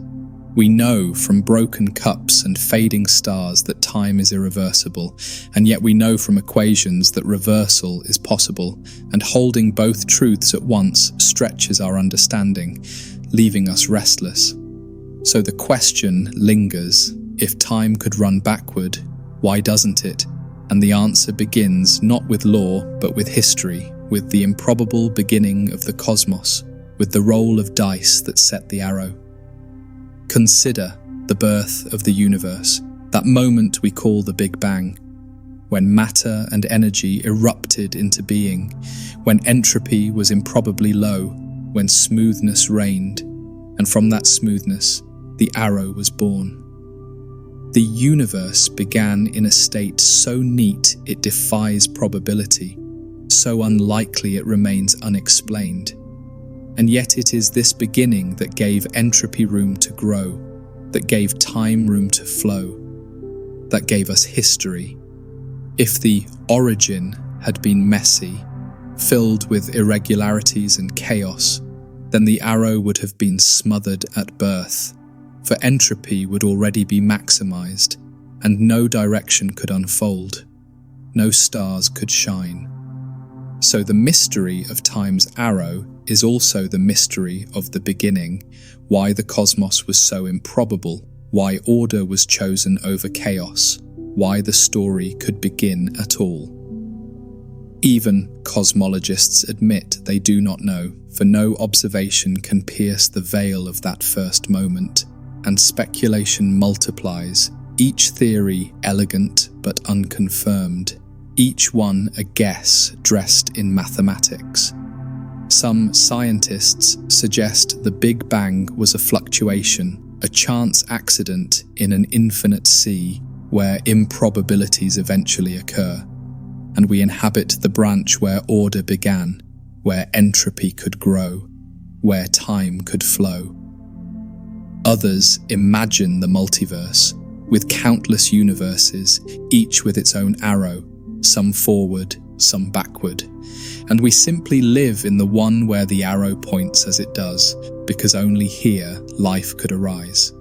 We know from broken cups and fading stars that time is irreversible, and yet we know from equations that reversal is possible, and holding both truths at once stretches our understanding, leaving us restless. So the question lingers, if time could run backward, why doesn't it? And the answer begins not with law, but with history, with the improbable beginning of the cosmos, with the roll of dice that set the arrow. Consider the birth of the universe, that moment we call the Big Bang, when matter and energy erupted into being, when entropy was improbably low, when smoothness reigned, and from that smoothness, the arrow was born. The universe began in a state so neat it defies probability, so unlikely it remains unexplained. And yet it is this beginning that gave entropy room to grow, that gave time room to flow, that gave us history. If the origin had been messy, filled with irregularities and chaos, then the arrow would have been smothered at birth, for entropy would already be maximized, and no direction could unfold, no stars could shine. So the mystery of time's arrow is also the mystery of the beginning, why the cosmos was so improbable, why order was chosen over chaos, why the story could begin at all. Even cosmologists admit they do not know, for no observation can pierce the veil of that first moment, and speculation multiplies, each theory elegant but unconfirmed, each one a guess dressed in mathematics. Some scientists suggest the Big Bang was a fluctuation, a chance accident in an infinite sea where improbabilities eventually occur, and we inhabit the branch where order began, where entropy could grow, where time could flow. Others imagine the multiverse, with countless universes, each with its own arrow, some forward, some backward, and we simply live in the one where the arrow points as it does, because only here life could arise.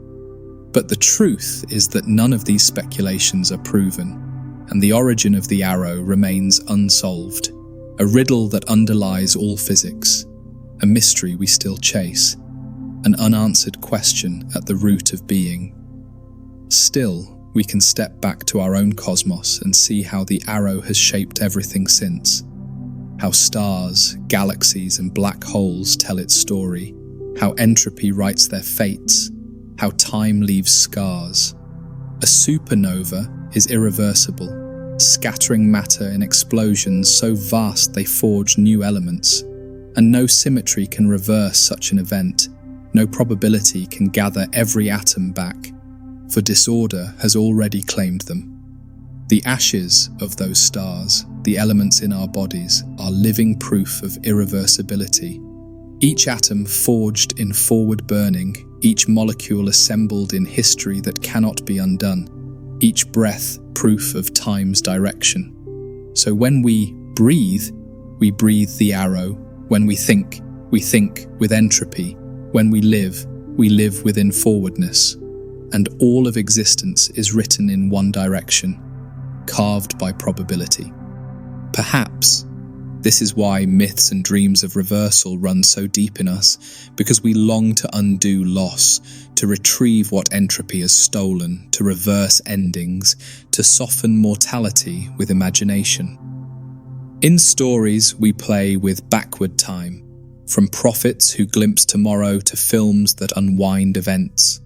But the truth is that none of these speculations are proven, and the origin of the arrow remains unsolved, a riddle that underlies all physics, a mystery we still chase, an unanswered question at the root of being. Still, we can step back to our own cosmos and see how the arrow has shaped everything since. How stars, galaxies, and black holes tell its story. How entropy writes their fates. How time leaves scars. A supernova is irreversible, scattering matter in explosions so vast they forge new elements. And no symmetry can reverse such an event. No probability can gather every atom back, for disorder has already claimed them. The ashes of those stars, the elements in our bodies, are living proof of irreversibility. Each atom forged in forward burning, each molecule assembled in history that cannot be undone, each breath proof of time's direction. So when we breathe the arrow. When we think with entropy. When we live within forwardness. And all of existence is written in one direction, carved by probability. Perhaps this is why myths and dreams of reversal run so deep in us, because we long to undo loss, to retrieve what entropy has stolen, to reverse endings, to soften mortality with imagination. In stories, we play with backward time, from prophets who glimpse tomorrow to films that unwind events.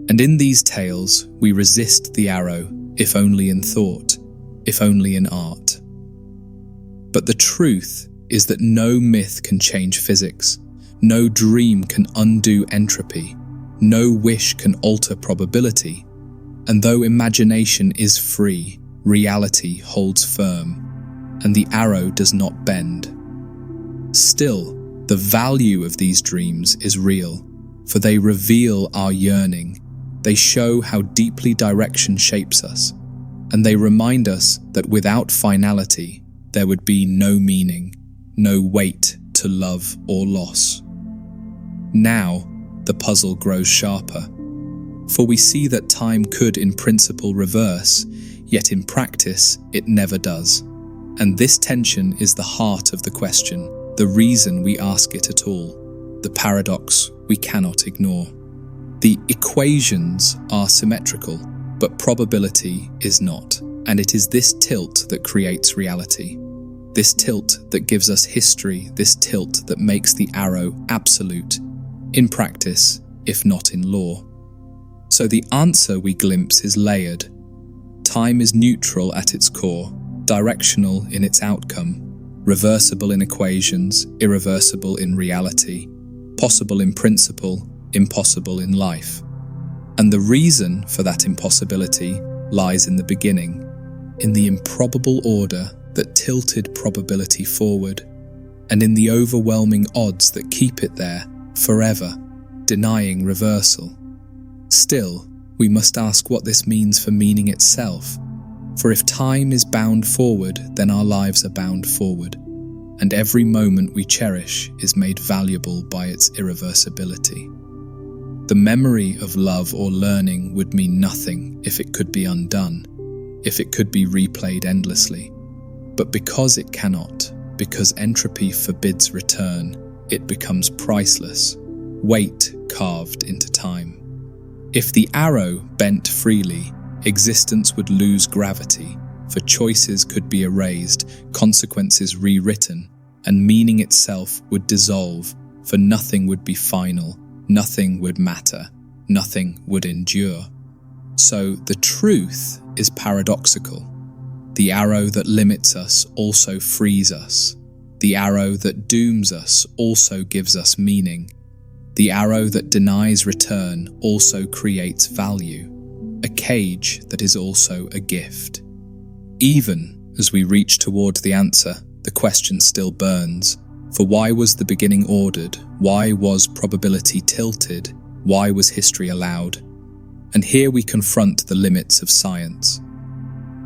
And in these tales, we resist the arrow, if only in thought, if only in art. But the truth is that no myth can change physics, no dream can undo entropy, no wish can alter probability, and though imagination is free, reality holds firm, and the arrow does not bend. Still, the value of these dreams is real, for they reveal our yearning, they show how deeply direction shapes us, and they remind us that without finality, there would be no meaning, no weight to love or loss. Now, the puzzle grows sharper, for we see that time could in principle reverse, yet in practice it never does. And this tension is the heart of the question, the reason we ask it at all, the paradox we cannot ignore. The equations are symmetrical, but probability is not, and it is this tilt that creates reality. This tilt that gives us history, this tilt that makes the arrow absolute, in practice, if not in law. So the answer we glimpse is layered. Time is neutral at its core, directional in its outcome, reversible in equations, irreversible in reality, possible in principle, impossible in life. And the reason for that impossibility lies in the beginning, in the improbable order that tilted probability forward, and in the overwhelming odds that keep it there forever, denying reversal. Still, we must ask what this means for meaning itself. For if time is bound forward, then our lives are bound forward, and every moment we cherish is made valuable by its irreversibility. The memory of love or learning would mean nothing if it could be undone, if it could be replayed endlessly. But because it cannot, because entropy forbids return, it becomes priceless, weight carved into time. If the arrow bent freely, existence would lose gravity, for choices could be erased, consequences rewritten, and meaning itself would dissolve, for nothing would be final, nothing would matter, nothing would endure. So the truth is paradoxical. The arrow that limits us also frees us. The arrow that dooms us also gives us meaning. The arrow that denies return also creates value, a cage that is also a gift. Even as we reach toward the answer, the question still burns. For why was the beginning ordered? Why was probability tilted? Why was history allowed? And here we confront the limits of science.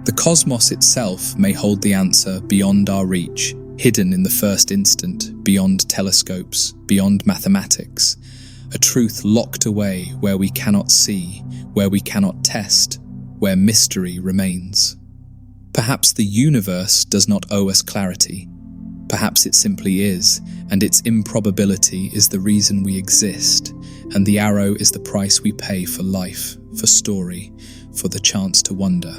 The cosmos itself may hold the answer beyond our reach, hidden in the first instant, beyond telescopes, beyond mathematics, a truth locked away where we cannot see, where we cannot test, where mystery remains. Perhaps the universe does not owe us clarity. Perhaps it simply is, and its improbability is the reason we exist, and the arrow is the price we pay for life, for story, for the chance to wonder.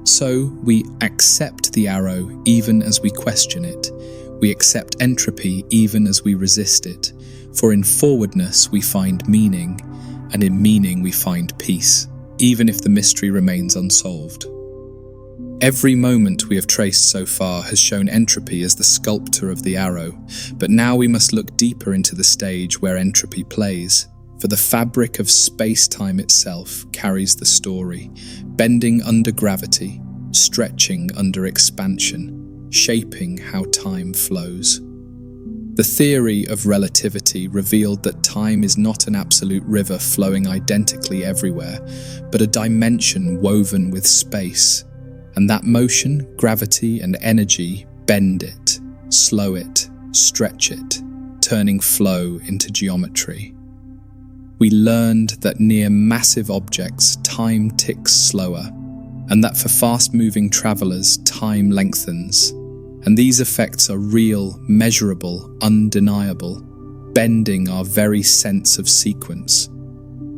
So we accept the arrow even as we question it. We accept entropy even as we resist it. For in forwardness we find meaning, and in meaning we find peace, even if the mystery remains unsolved. Every moment we have traced so far has shown entropy as the sculptor of the arrow, but now we must look deeper into the stage where entropy plays. For the fabric of space-time itself carries the story, bending under gravity, stretching under expansion, shaping how time flows. The theory of relativity revealed that time is not an absolute river flowing identically everywhere, but a dimension woven with space, and that motion, gravity, and energy bend it, slow it, stretch it, turning flow into geometry. We learned that near massive objects, time ticks slower, and that for fast-moving travelers, time lengthens. And these effects are real, measurable, undeniable, bending our very sense of sequence.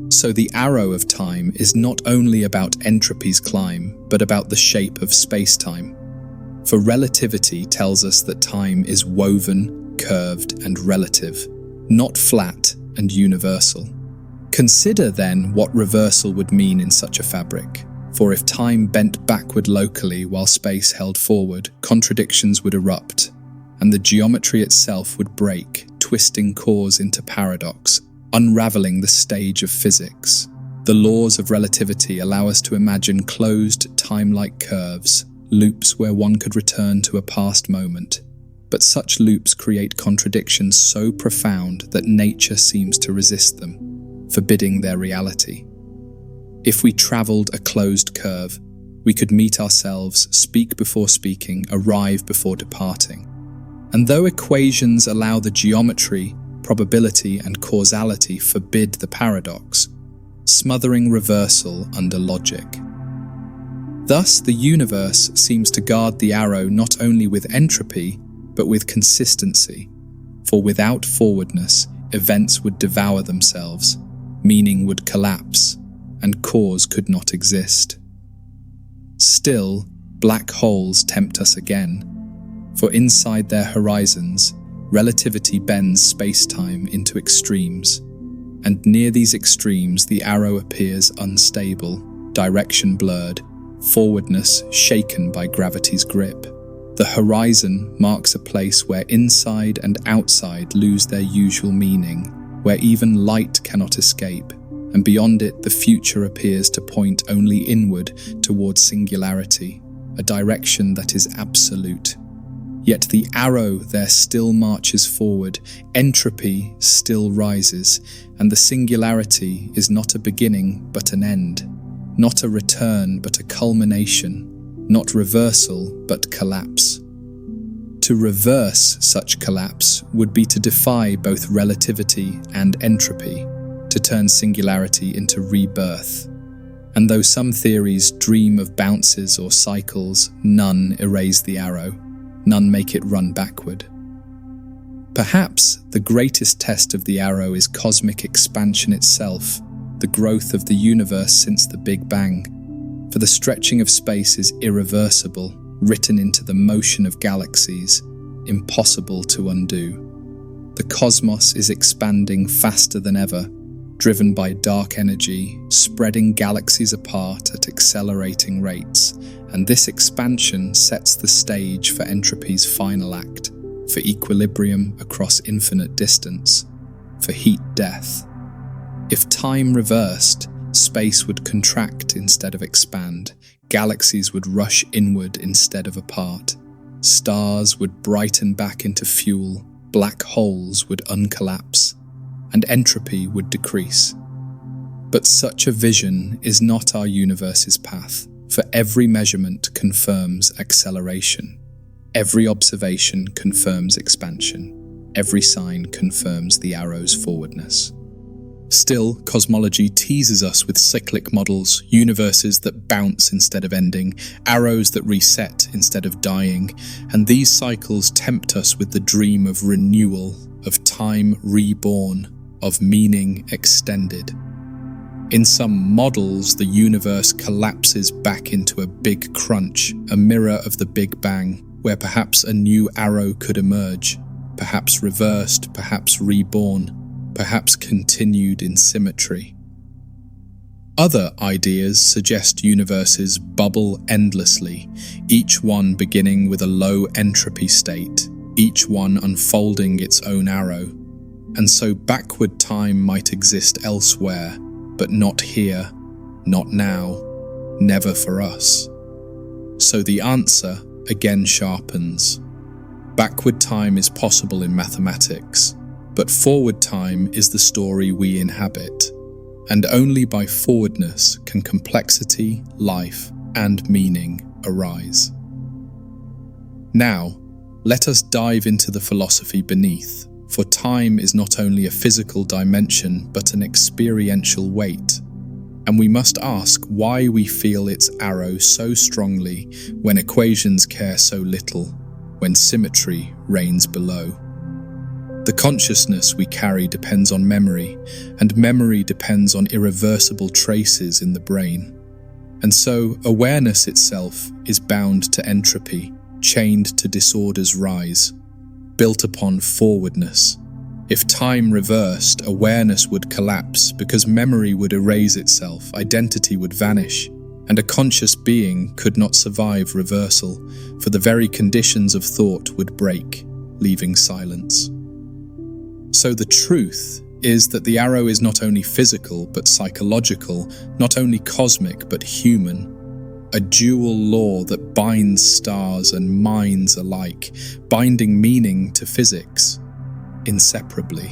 So the arrow of time is not only about entropy's climb, but about the shape of space-time. For relativity tells us that time is woven, curved, and relative, not flat and universal. Consider then what reversal would mean in such a fabric. For if time bent backward locally while space held forward, contradictions would erupt, and the geometry itself would break, twisting cause into paradox, unraveling the stage of physics. The laws of relativity allow us to imagine closed, time-like curves, loops where one could return to a past moment. But such loops create contradictions so profound that nature seems to resist them, forbidding their reality. If we travelled a closed curve, we could meet ourselves, speak before speaking, arrive before departing. And though equations allow the geometry, probability and causality forbid the paradox, smothering reversal under logic. Thus, the universe seems to guard the arrow not only with entropy, but with consistency. For without forwardness, events would devour themselves, meaning would collapse, and cause could not exist. Still, black holes tempt us again, for inside their horizons, relativity bends space-time into extremes, and near these extremes the arrow appears unstable, direction blurred, forwardness shaken by gravity's grip. The horizon marks a place where inside and outside lose their usual meaning, where even light cannot escape, and beyond it the future appears to point only inward towards singularity, a direction that is absolute. Yet the arrow there still marches forward, entropy still rises, and the singularity is not a beginning but an end, not a return but a culmination, not reversal but collapse. To reverse such collapse would be to defy both relativity and entropy, to turn singularity into rebirth. And though some theories dream of bounces or cycles, none erase the arrow, none make it run backward. Perhaps the greatest test of the arrow is cosmic expansion itself, the growth of the universe since the Big Bang. For the stretching of space is irreversible, written into the motion of galaxies, impossible to undo. The cosmos is expanding faster than ever, driven by dark energy, spreading galaxies apart at accelerating rates, and this expansion sets the stage for entropy's final act, for equilibrium across infinite distance, for heat death. If time reversed, space would contract instead of expand, galaxies would rush inward instead of apart, stars would brighten back into fuel, black holes would uncollapse, and entropy would decrease. But such a vision is not our universe's path, for every measurement confirms acceleration, every observation confirms expansion, every sign confirms the arrow's forwardness. Still, cosmology teases us with cyclic models, universes that bounce instead of ending, arrows that reset instead of dying, and these cycles tempt us with the dream of renewal, of time reborn, of meaning extended. In some models, the universe collapses back into a big crunch, a mirror of the Big Bang, where perhaps a new arrow could emerge, perhaps reversed, perhaps reborn, perhaps continued in symmetry. Other ideas suggest universes bubble endlessly, each one beginning with a low entropy state, each one unfolding its own arrow. And so backward time might exist elsewhere, but not here, not now, never for us. So the answer again sharpens. Backward time is possible in mathematics, but forward time is the story we inhabit. And only by forwardness can complexity, life, and meaning arise. Now, let us dive into the philosophy beneath, for time is not only a physical dimension but an experiential weight. And we must ask why we feel its arrow so strongly when equations care so little, when symmetry reigns below. The consciousness we carry depends on memory, and memory depends on irreversible traces in the brain. And so, awareness itself is bound to entropy, chained to disorder's rise, built upon forwardness. If time reversed, awareness would collapse because memory would erase itself, identity would vanish, and a conscious being could not survive reversal, for the very conditions of thought would break, leaving silence. So the truth is that the arrow is not only physical but psychological, not only cosmic but human, a dual law that binds stars and minds alike, binding meaning to physics, inseparably.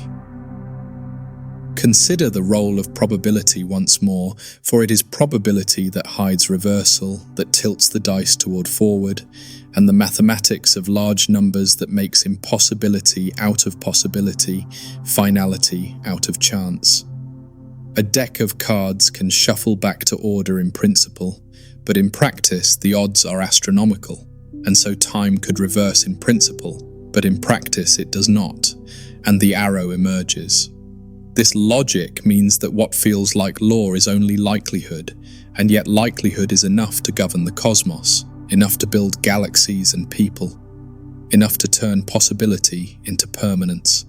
Consider the role of probability once more, for it is probability that hides reversal, that tilts the dice toward forward, and the mathematics of large numbers that makes impossibility out of possibility, finality out of chance. A deck of cards can shuffle back to order in principle, but in practice the odds are astronomical, and so time could reverse in principle, but in practice it does not, and the arrow emerges. This logic means that what feels like law is only likelihood, and yet likelihood is enough to govern the cosmos, enough to build galaxies and people, enough to turn possibility into permanence.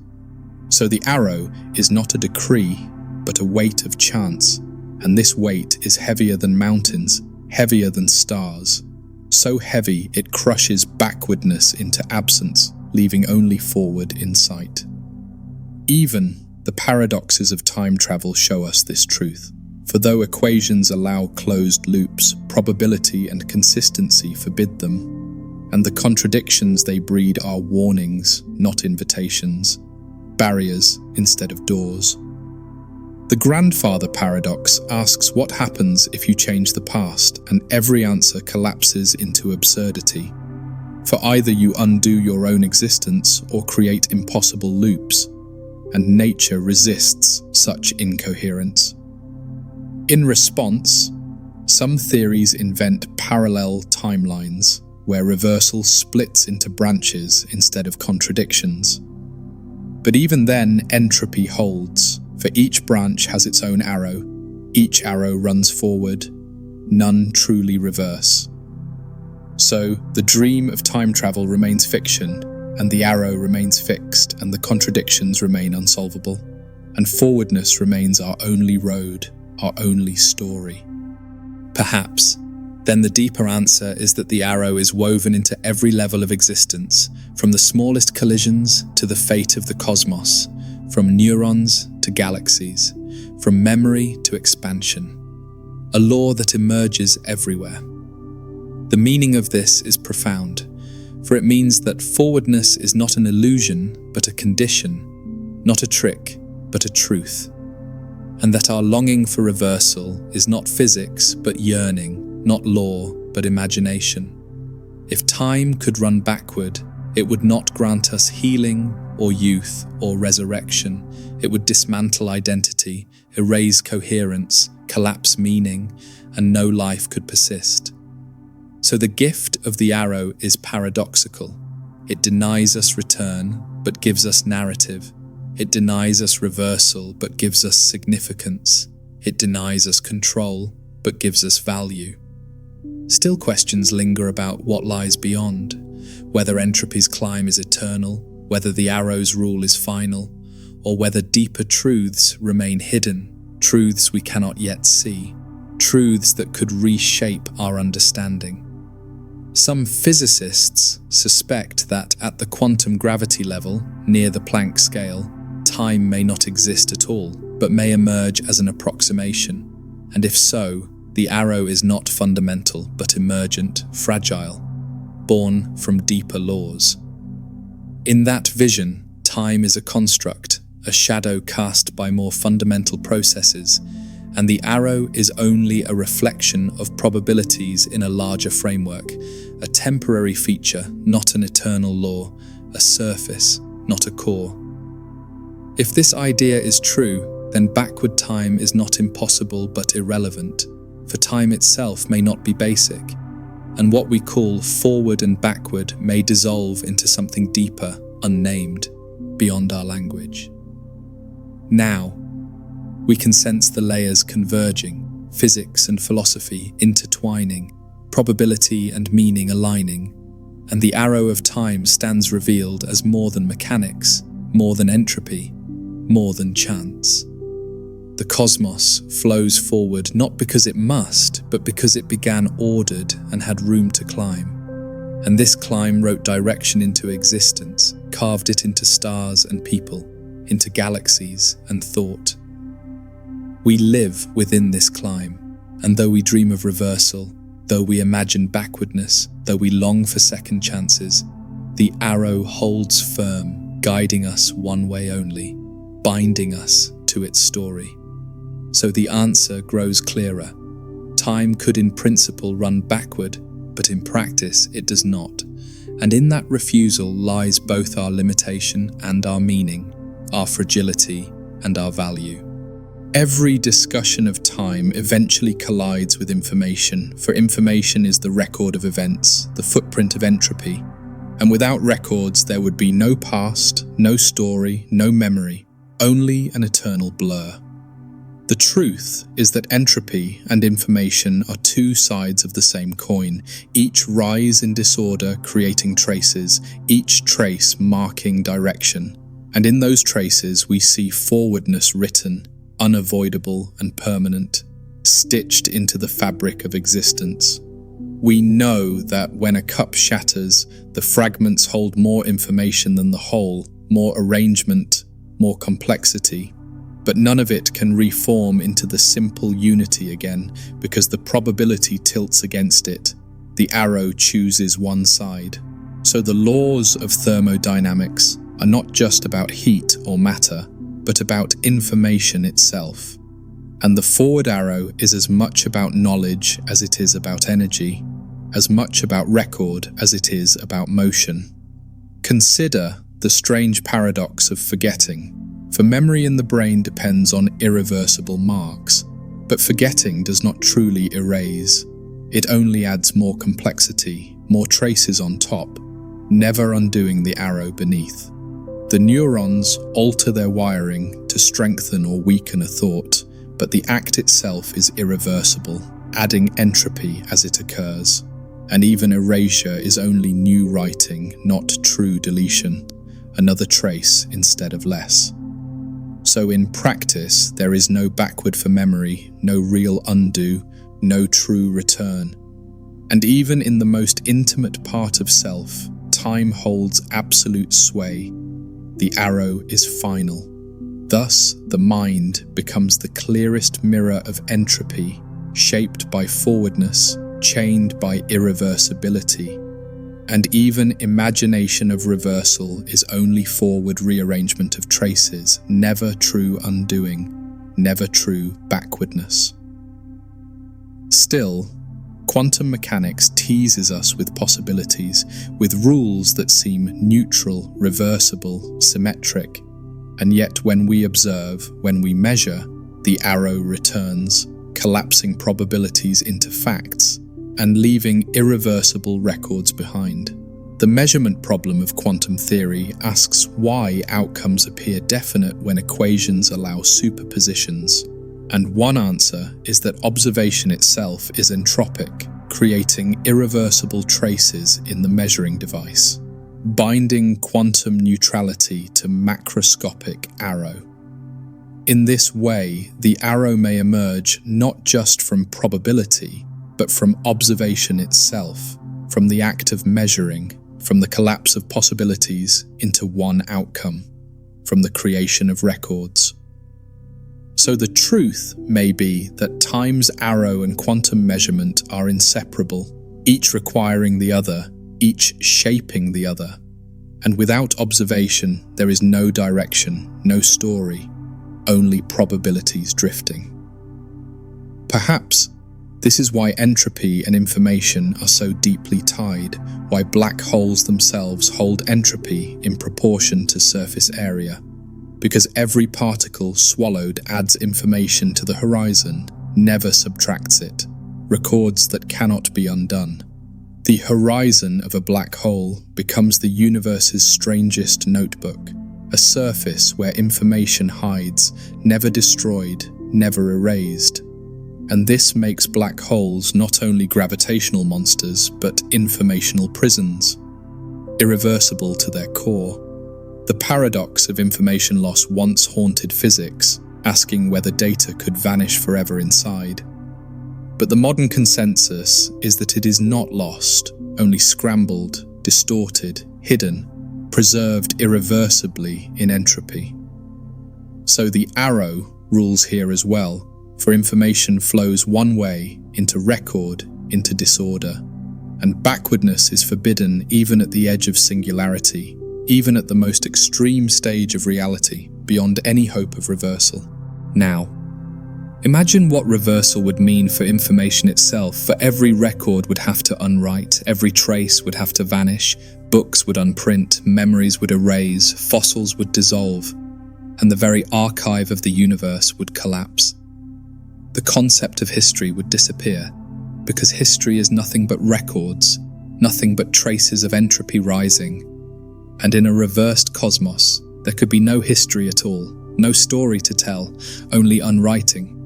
So the arrow is not a decree, but a weight of chance, and this weight is heavier than mountains, heavier than stars, so heavy it crushes backwardness into absence, leaving only forward in sight. Even the paradoxes of time travel show us this truth. For though equations allow closed loops, probability and consistency forbid them, and the contradictions they breed are warnings, not invitations, barriers instead of doors. The grandfather paradox asks what happens if you change the past, and every answer collapses into absurdity. For either you undo your own existence or create impossible loops, and nature resists such incoherence. In response, some theories invent parallel timelines, where reversal splits into branches instead of contradictions. But even then, entropy holds, for each branch has its own arrow, each arrow runs forward, none truly reverse. So, the dream of time travel remains fiction, and the arrow remains fixed, and the contradictions remain unsolvable, and forwardness remains our only road, our only story. Perhaps, then the deeper answer is that the arrow is woven into every level of existence, from the smallest collisions to the fate of the cosmos, from neurons to galaxies, from memory to expansion, a law that emerges everywhere. The meaning of this is profound, for it means that forwardness is not an illusion, but a condition, not a trick, but a truth, and that our longing for reversal is not physics, but yearning, not law, but imagination. If time could run backward, it would not grant us healing or youth or resurrection. It would dismantle identity, erase coherence, collapse meaning, and no life could persist. So the gift of the arrow is paradoxical. It denies us return, but gives us narrative. It denies us reversal, but gives us significance. It denies us control, but gives us value. Still, questions linger about what lies beyond, whether entropy's climb is eternal, whether the arrow's rule is final, or whether deeper truths remain hidden, truths we cannot yet see, truths that could reshape our understanding. Some physicists suspect that at the quantum gravity level, near the Planck scale, time may not exist at all, but may emerge as an approximation. And if so, the arrow is not fundamental, but emergent, fragile, born from deeper laws. In that vision, time is a construct, a shadow cast by more fundamental processes, and the arrow is only a reflection of probabilities in a larger framework, a temporary feature, not an eternal law, a surface, not a core. If this idea is true, then backward time is not impossible but irrelevant, for time itself may not be basic, and what we call forward and backward may dissolve into something deeper, unnamed, beyond our language. Now, we can sense the layers converging, physics and philosophy intertwining, probability and meaning aligning, and the arrow of time stands revealed as more than mechanics, more than entropy, more than chance. The cosmos flows forward not because it must, but because it began ordered and had room to climb. And this climb wrote direction into existence, carved it into stars and people, into galaxies and thought. We live within this climb, and though we dream of reversal, though we imagine backwardness, though we long for second chances, the arrow holds firm, guiding us one way only, binding us to its story. So the answer grows clearer. Time could in principle run backward, but in practice it does not. And in that refusal lies both our limitation and our meaning, our fragility and our value. Every discussion of time eventually collides with information, for information is the record of events, the footprint of entropy. And without records, there would be no past, no story, no memory, only an eternal blur. The truth is that entropy and information are two sides of the same coin, each rise in disorder creating traces, each trace marking direction. And in those traces we see forwardness written, unavoidable and permanent, stitched into the fabric of existence. We know that when a cup shatters, the fragments hold more information than the whole, more arrangement, more complexity. But none of it can reform into the simple unity again, because the probability tilts against it. The arrow chooses one side. So the laws of thermodynamics are not just about heat or matter, but about information itself. And the forward arrow is as much about knowledge as it is about energy, as much about record as it is about motion. Consider the strange paradox of forgetting. For memory in the brain depends on irreversible marks, but forgetting does not truly erase. It only adds more complexity, more traces on top, never undoing the arrow beneath. The neurons alter their wiring to strengthen or weaken a thought, but the act itself is irreversible, adding entropy as it occurs. And even erasure is only new writing, not true deletion, another trace instead of less. So in practice, there is no backward for memory, no real undo, no true return. And even in the most intimate part of self, time holds absolute sway. The arrow is final. Thus, the mind becomes the clearest mirror of entropy, shaped by forwardness, chained by irreversibility. And even imagination of reversal is only forward rearrangement of traces, never true undoing, never true backwardness. Still, quantum mechanics teases us with possibilities, with rules that seem neutral, reversible, symmetric, and yet when we observe, when we measure, the arrow returns, collapsing probabilities into facts, and leaving irreversible records behind. The measurement problem of quantum theory asks why outcomes appear definite when equations allow superpositions, And one answer is that observation itself is entropic, creating irreversible traces in the measuring device, binding quantum neutrality to macroscopic arrow. In this way, the arrow may emerge not just from probability, but from observation itself, from the act of measuring, from the collapse of possibilities into one outcome, from the creation of records. So the truth may be that time's arrow and quantum measurement are inseparable, each requiring the other, each shaping the other. And without observation, there is no direction, no story, only probabilities drifting. Perhaps this is why entropy and information are so deeply tied, why black holes themselves hold entropy in proportion to surface area. Because every particle swallowed adds information to the horizon, never subtracts it, records that cannot be undone. The horizon of a black hole becomes the universe's strangest notebook, a surface where information hides, never destroyed, never erased. And this makes black holes not only gravitational monsters, but informational prisons, irreversible to their core. The paradox of information loss once haunted physics, asking whether data could vanish forever inside. But the modern consensus is that it is not lost, only scrambled, distorted, hidden, preserved irreversibly in entropy. So the arrow rules here as well, for information flows one way, into record, into disorder. And backwardness is forbidden even at the edge of singularity, even at the most extreme stage of reality, beyond any hope of reversal. Now, imagine what reversal would mean for information itself, for every record would have to unwrite, every trace would have to vanish, books would unprint, memories would erase, fossils would dissolve, and the very archive of the universe would collapse. The concept of history would disappear, because history is nothing but records, nothing but traces of entropy rising. And in a reversed cosmos, there could be no history at all, no story to tell, only unwriting.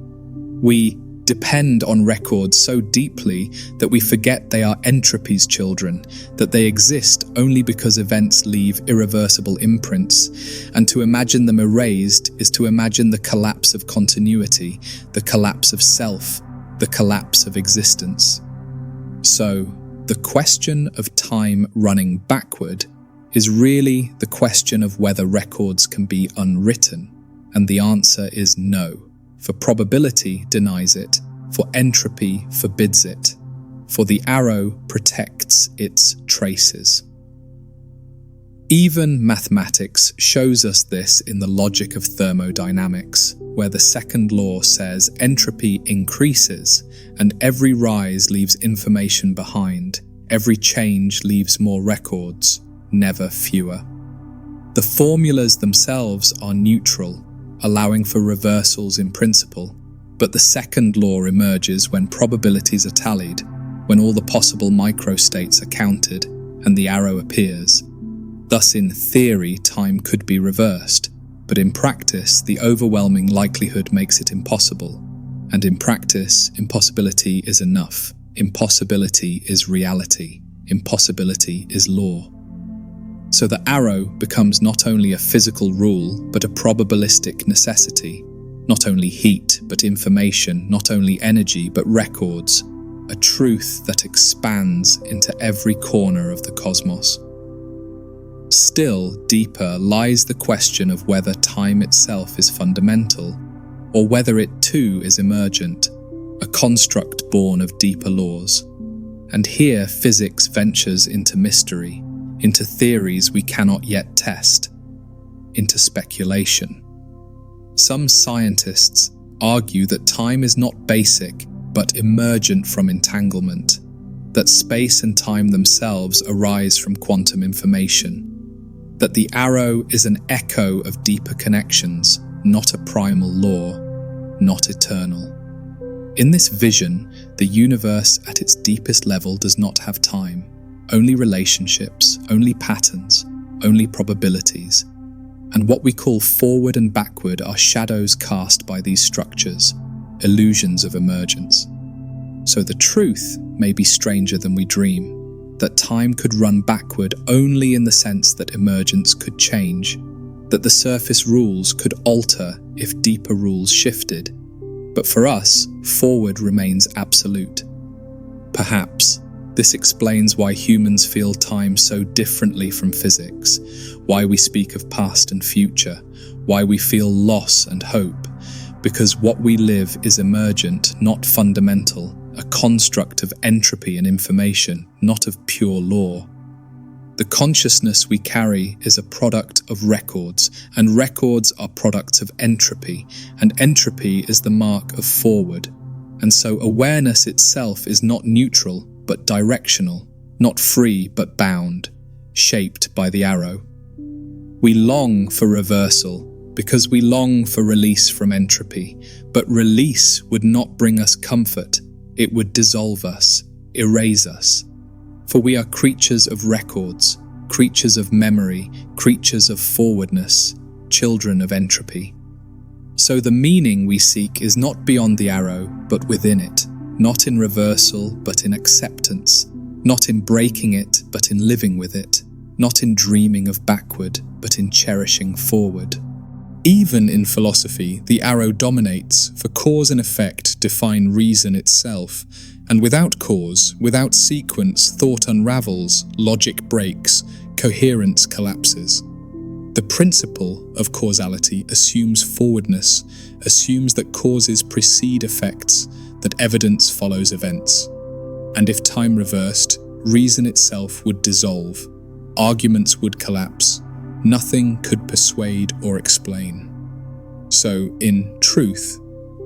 We depend on records so deeply that we forget they are entropy's children, that they exist only because events leave irreversible imprints, and to imagine them erased is to imagine the collapse of continuity, the collapse of self, the collapse of existence. So, the question of time running backward is really the question of whether records can be unwritten, and the answer is no. For probability denies it, for entropy forbids it, for the arrow protects its traces. Even mathematics shows us this in the logic of thermodynamics, where the second law says entropy increases, and every rise leaves information behind, every change leaves more records, never fewer. The formulas themselves are neutral, allowing for reversals in principle, but the second law emerges when probabilities are tallied, when all the possible microstates are counted, and the arrow appears. Thus, in theory, time could be reversed, but in practice, the overwhelming likelihood makes it impossible. And in practice, impossibility is enough. Impossibility is reality. Impossibility is law. So the arrow becomes not only a physical rule, but a probabilistic necessity. Not only heat, but information, not only energy, but records. A truth that expands into every corner of the cosmos. Still deeper lies the question of whether time itself is fundamental, or whether it too is emergent, a construct born of deeper laws. And here physics ventures into mystery, into theories we cannot yet test, into speculation. Some scientists argue that time is not basic, but emergent from entanglement, that space and time themselves arise from quantum information, that the arrow is an echo of deeper connections, not a primal law, not eternal. In this vision, the universe at its deepest level does not have time, only relationships, only patterns, only probabilities. And what we call forward and backward are shadows cast by these structures, illusions of emergence. So the truth may be stranger than we dream, that time could run backward only in the sense that emergence could change, that the surface rules could alter if deeper rules shifted. But for us, forward remains absolute. Perhaps this explains why humans feel time so differently from physics, why we speak of past and future, why we feel loss and hope, because what we live is emergent, not fundamental, a construct of entropy and information, not of pure law. The consciousness we carry is a product of records, and records are products of entropy, and entropy is the mark of forward. And so awareness itself is not neutral, but directional, not free but bound, shaped by the arrow. We long for reversal because we long for release from entropy, but release would not bring us comfort. It would dissolve us, erase us. For we are creatures of records, creatures of memory, creatures of forwardness, children of entropy. So the meaning we seek is not beyond the arrow, but within it, not in reversal, but in acceptance, not in breaking it, but in living with it, not in dreaming of backward, but in cherishing forward. Even in philosophy, the arrow dominates, for cause and effect define reason itself, and without cause, without sequence, thought unravels, logic breaks, coherence collapses. The principle of causality assumes forwardness, assumes that causes precede effects, that evidence follows events. And if time reversed, reason itself would dissolve, arguments would collapse, nothing could persuade or explain. So, in truth,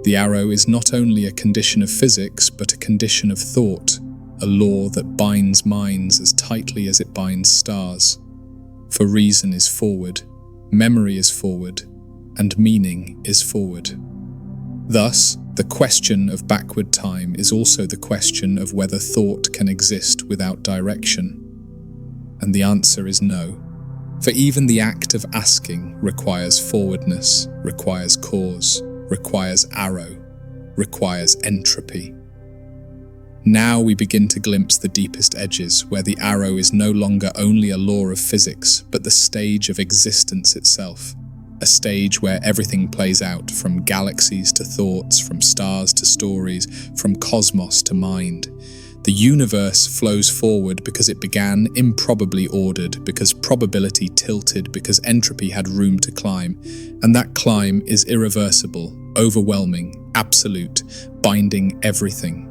the arrow is not only a condition of physics, but a condition of thought, a law that binds minds as tightly as it binds stars. For reason is forward, memory is forward, and meaning is forward. Thus, the question of backward time is also the question of whether thought can exist without direction. And the answer is no. For even the act of asking requires forwardness, requires cause, requires arrow, requires entropy. Now we begin to glimpse the deepest edges, where the arrow is no longer only a law of physics, but the stage of existence itself. A stage where everything plays out, from galaxies to thoughts, from stars to stories, from cosmos to mind. The universe flows forward because it began improbably ordered, because probability tilted, because entropy had room to climb. And that climb is irreversible, overwhelming, absolute, binding everything.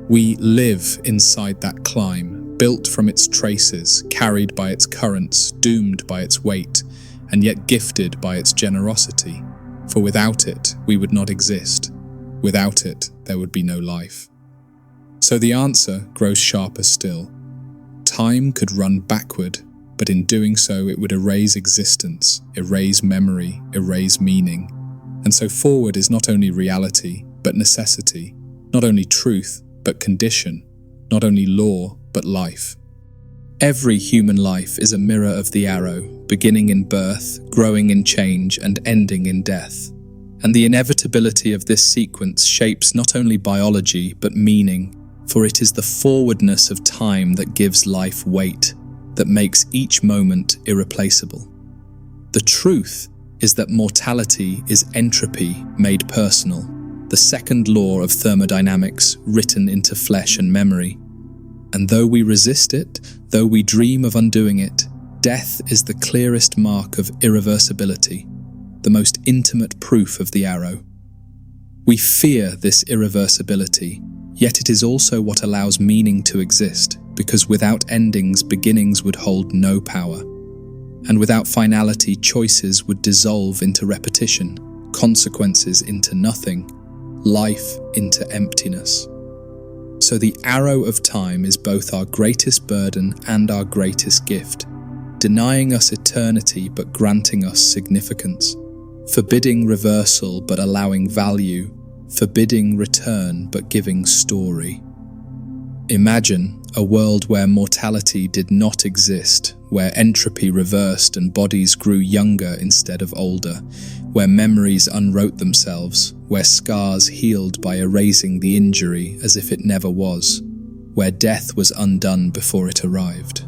We live inside that climb, built from its traces, carried by its currents, doomed by its weight, and yet gifted by its generosity. For without it, we would not exist. Without it, there would be no life. So the answer grows sharper still. Time could run backward, but in doing so it would erase existence, erase memory, erase meaning. And so forward is not only reality, but necessity, not only truth, but condition, not only law, but life. Every human life is a mirror of the arrow, beginning in birth, growing in change, and ending in death. And the inevitability of this sequence shapes not only biology, but meaning, for it is the forwardness of time that gives life weight, that makes each moment irreplaceable. The truth is that mortality is entropy made personal, the second law of thermodynamics written into flesh and memory. And though we resist it, though we dream of undoing it, death is the clearest mark of irreversibility, the most intimate proof of the arrow. We fear this irreversibility, yet it is also what allows meaning to exist, because without endings, beginnings would hold no power. And without finality, choices would dissolve into repetition, consequences into nothing, life into emptiness. So the arrow of time is both our greatest burden and our greatest gift, denying us eternity but granting us significance, forbidding reversal but allowing value, forbidding return but giving story. Imagine a world where mortality did not exist, where entropy reversed and bodies grew younger instead of older, where memories unwrote themselves, where scars healed by erasing the injury as if it never was, where death was undone before it arrived.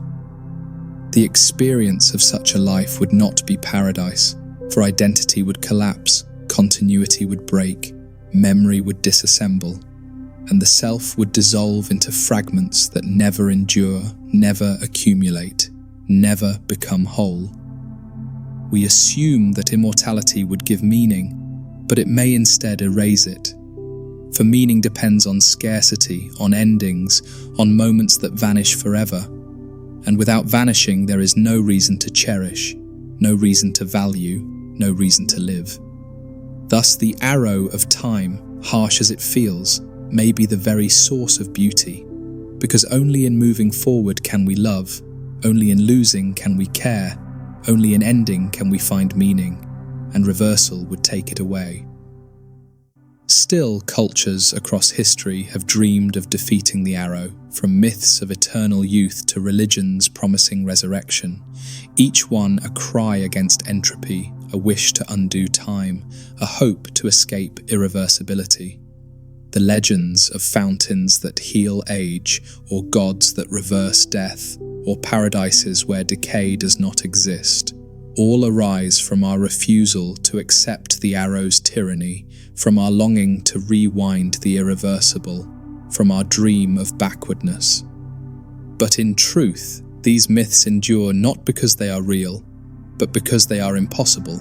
The experience of such a life would not be paradise, for identity would collapse, continuity would break, memory would disassemble, and the self would dissolve into fragments that never endure, never accumulate, never become whole. We assume that immortality would give meaning, but it may instead erase it. For meaning depends on scarcity, on endings, on moments that vanish forever. And without vanishing, there is no reason to cherish, no reason to value, no reason to live. Thus, the arrow of time, harsh as it feels, may be the very source of beauty, because only in moving forward can we love, only in losing can we care, only in ending can we find meaning, and reversal would take it away. Still, cultures across history have dreamed of defeating the arrow, from myths of eternal youth to religions promising resurrection, each one a cry against entropy, a wish to undo time, a hope to escape irreversibility. The legends of fountains that heal age, or gods that reverse death, or paradises where decay does not exist, all arise from our refusal to accept the arrow's tyranny, from our longing to rewind the irreversible, from our dream of backwardness. But in truth, these myths endure not because they are real, but because they are impossible,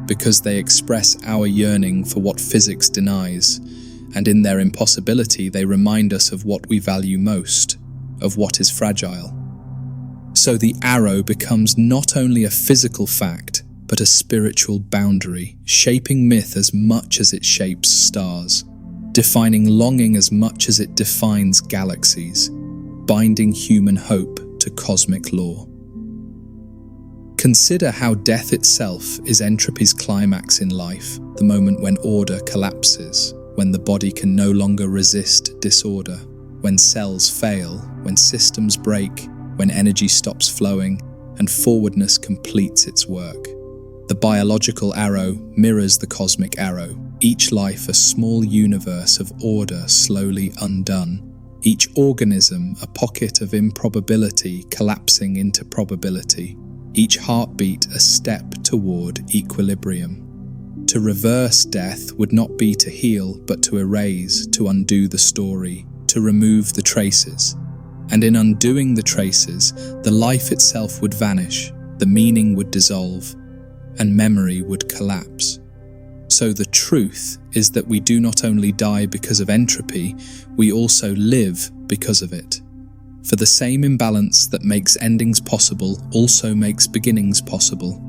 because they express our yearning for what physics denies, and in their impossibility they remind us of what we value most, of what is fragile. So the arrow becomes not only a physical fact, but a spiritual boundary, shaping myth as much as it shapes stars, defining longing as much as it defines galaxies, binding human hope to cosmic law. Consider how death itself is entropy's climax in life, the moment when order collapses, when the body can no longer resist disorder, when cells fail, when systems break, when energy stops flowing, and forwardness completes its work. The biological arrow mirrors the cosmic arrow, each life a small universe of order slowly undone, each organism a pocket of improbability collapsing into probability, each heartbeat a step toward equilibrium. To reverse death would not be to heal, but to erase, to undo the story, to remove the traces. And in undoing the traces, the life itself would vanish, the meaning would dissolve, and memory would collapse. So the truth is that we do not only die because of entropy, we also live because of it. For the same imbalance that makes endings possible also makes beginnings possible,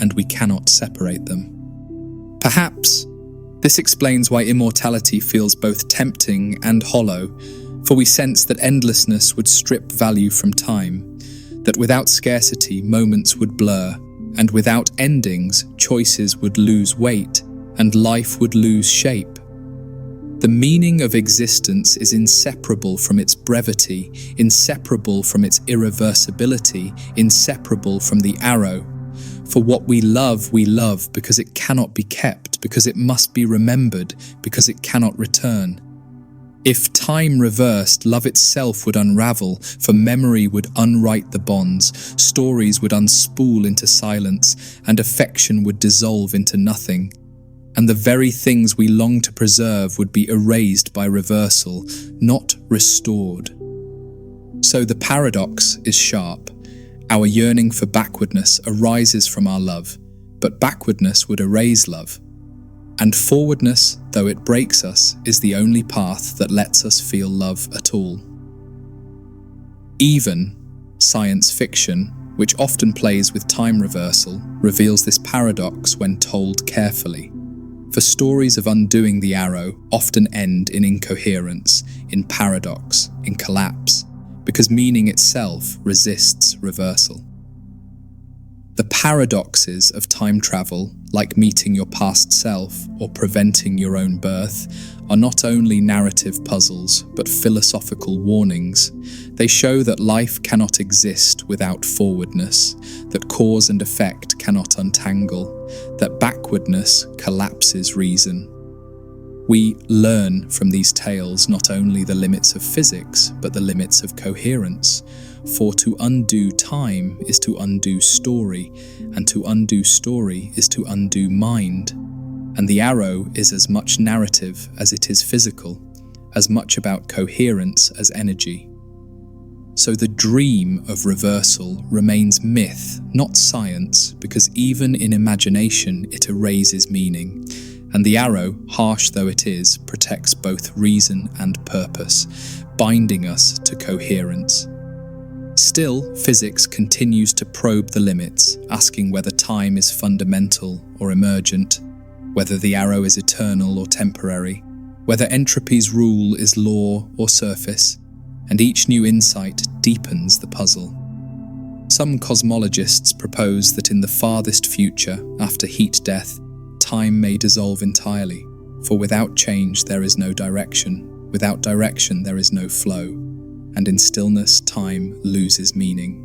and we cannot separate them. Perhaps this explains why immortality feels both tempting and hollow, for we sense that endlessness would strip value from time, that without scarcity moments would blur, and without endings choices would lose weight, and life would lose shape. The meaning of existence is inseparable from its brevity, inseparable from its irreversibility, inseparable from the arrow. For what we love because it cannot be kept, because it must be remembered, because it cannot return. If time reversed, love itself would unravel, for memory would unwrite the bonds, stories would unspool into silence, and affection would dissolve into nothing. And the very things we long to preserve would be erased by reversal, not restored. So the paradox is sharp. Our yearning for backwardness arises from our love, but backwardness would erase love. And forwardness, though it breaks us, is the only path that lets us feel love at all. Even science fiction, which often plays with time reversal, reveals this paradox when told carefully. For stories of undoing the arrow often end in incoherence, in paradox, in collapse, because meaning itself resists reversal. The paradoxes of time travel, like meeting your past self or preventing your own birth, are not only narrative puzzles, but philosophical warnings. They show that life cannot exist without forwardness, that cause and effect cannot untangle, that backwardness collapses reason. We learn from these tales not only the limits of physics, but the limits of coherence. For to undo time is to undo story, and to undo story is to undo mind. And the arrow is as much narrative as it is physical, as much about coherence as energy. So the dream of reversal remains myth, not science, because even in imagination it erases meaning. And the arrow, harsh though it is, protects both reason and purpose, binding us to coherence. Still, physics continues to probe the limits, asking whether time is fundamental or emergent, whether the arrow is eternal or temporary, whether entropy's rule is law or surface, and each new insight deepens the puzzle. Some cosmologists propose that in the farthest future, after heat death, time may dissolve entirely, for without change there is no direction, without direction there is no flow, and in stillness time loses meaning.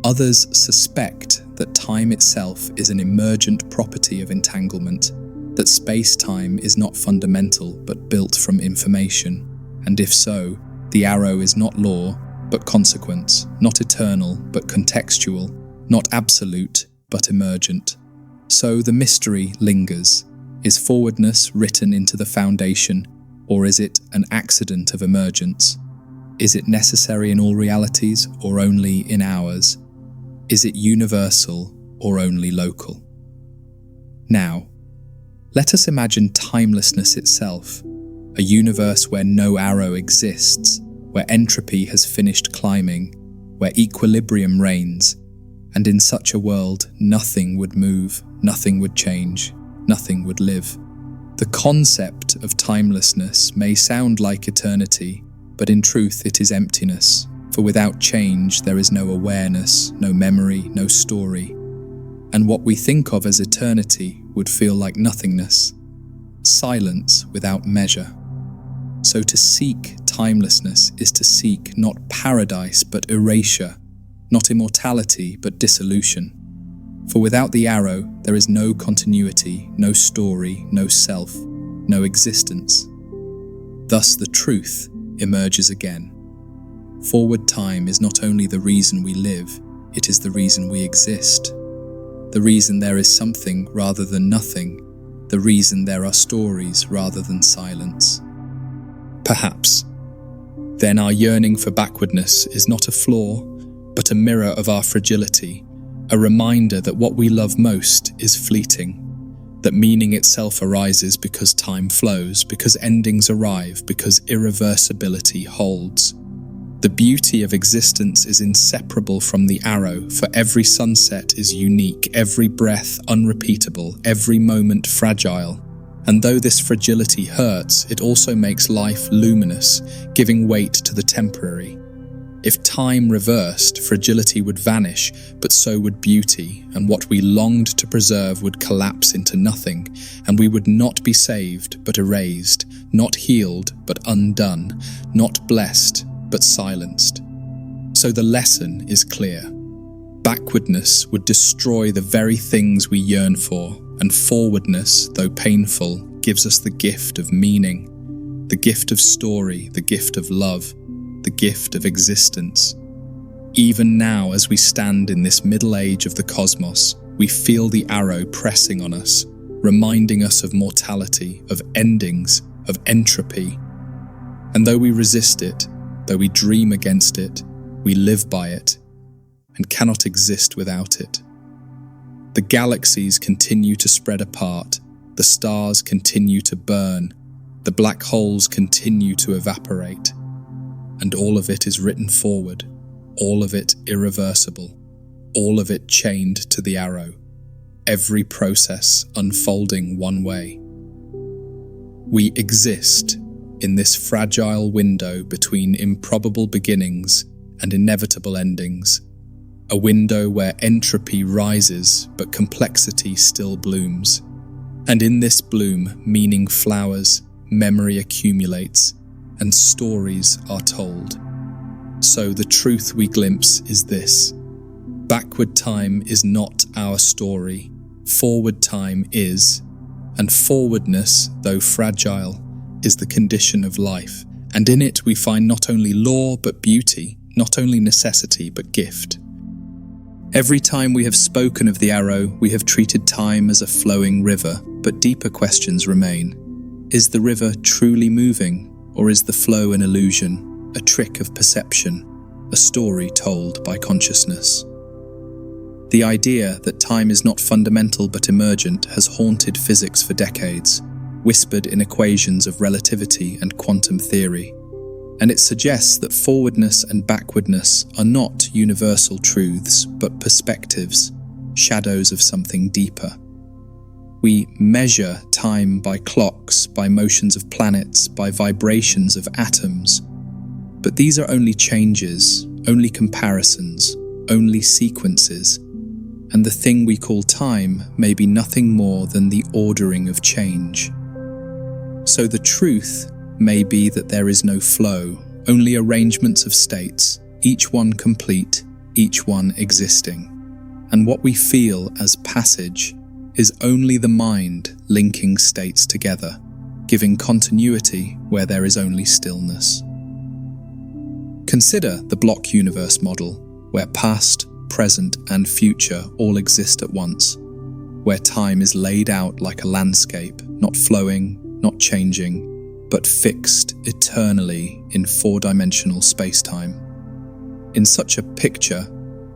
Others suspect that time itself is an emergent property of entanglement, that space-time is not fundamental but built from information, and if so, the arrow is not law but consequence, not eternal but contextual, not absolute but emergent. So the mystery lingers. Is forwardness written into the foundation, or is it an accident of emergence? Is it necessary in all realities or only in ours? Is it universal or only local? Now, let us imagine timelessness itself, a universe where no arrow exists, where entropy has finished climbing, where equilibrium reigns, and in such a world nothing would move, nothing would change, nothing would live. The concept of timelessness may sound like eternity, but in truth it is emptiness, for without change there is no awareness, no memory, no story, and what we think of as eternity would feel like nothingness, silence without measure. So to seek timelessness is to seek not paradise but erasure, not immortality but dissolution. For without the arrow there is no continuity, no story, no self, no existence. Thus the truth emerges again. Forward time is not only the reason we live, it is the reason we exist. The reason there is something rather than nothing, the reason there are stories rather than silence. Perhaps. Then our yearning for backwardness is not a flaw, but a mirror of our fragility, a reminder that what we love most is fleeting, that meaning itself arises because time flows, because endings arrive, because irreversibility holds. The beauty of existence is inseparable from the arrow, for every sunset is unique, every breath unrepeatable, every moment fragile. And though this fragility hurts, it also makes life luminous, giving weight to the temporary. If time reversed, fragility would vanish, but so would beauty, and what we longed to preserve would collapse into nothing, and we would not be saved, but erased, not healed, but undone, not blessed, but silenced. So the lesson is clear. Backwardness would destroy the very things we yearn for, and forwardness, though painful, gives us the gift of meaning, the gift of story, the gift of love, the gift of existence. Even now, as we stand in this middle age of the cosmos, we feel the arrow pressing on us, reminding us of mortality, of endings, of entropy. And though we resist it, though we dream against it, we live by it, and cannot exist without it. The galaxies continue to spread apart, the stars continue to burn, the black holes continue to evaporate, and all of it is written forward, all of it irreversible, all of it chained to the arrow, every process unfolding one way. We exist in this fragile window between improbable beginnings and inevitable endings, a window where entropy rises but complexity still blooms. And in this bloom, meaning flowers, memory accumulates, and stories are told. So the truth we glimpse is this: backward time is not our story, forward time is, And forwardness, though fragile, is the condition of life, and in it we find not only law but beauty, not only necessity but gift. Every time we have spoken of the arrow, we have treated time as a flowing river, but deeper questions remain. Is the river truly moving, or is the flow an illusion, a trick of perception, a story told by consciousness? The idea that time is not fundamental but emergent has haunted physics for decades, whispered in equations of relativity and quantum theory, and it suggests that forwardness and backwardness are not universal truths but perspectives, shadows of something deeper. We measure time by clocks, by motions of planets, by vibrations of atoms, but these are only changes, only comparisons, only sequences, and the thing we call time may be nothing more than the ordering of change. So the truth may be that there is no flow, only arrangements of states, each one complete, each one existing. And what we feel as passage is only the mind linking states together, giving continuity where there is only stillness. Consider the block universe model, where past, present, and future all exist at once, where time is laid out like a landscape, not flowing, not changing, but fixed eternally in four-dimensional space-time. In such a picture,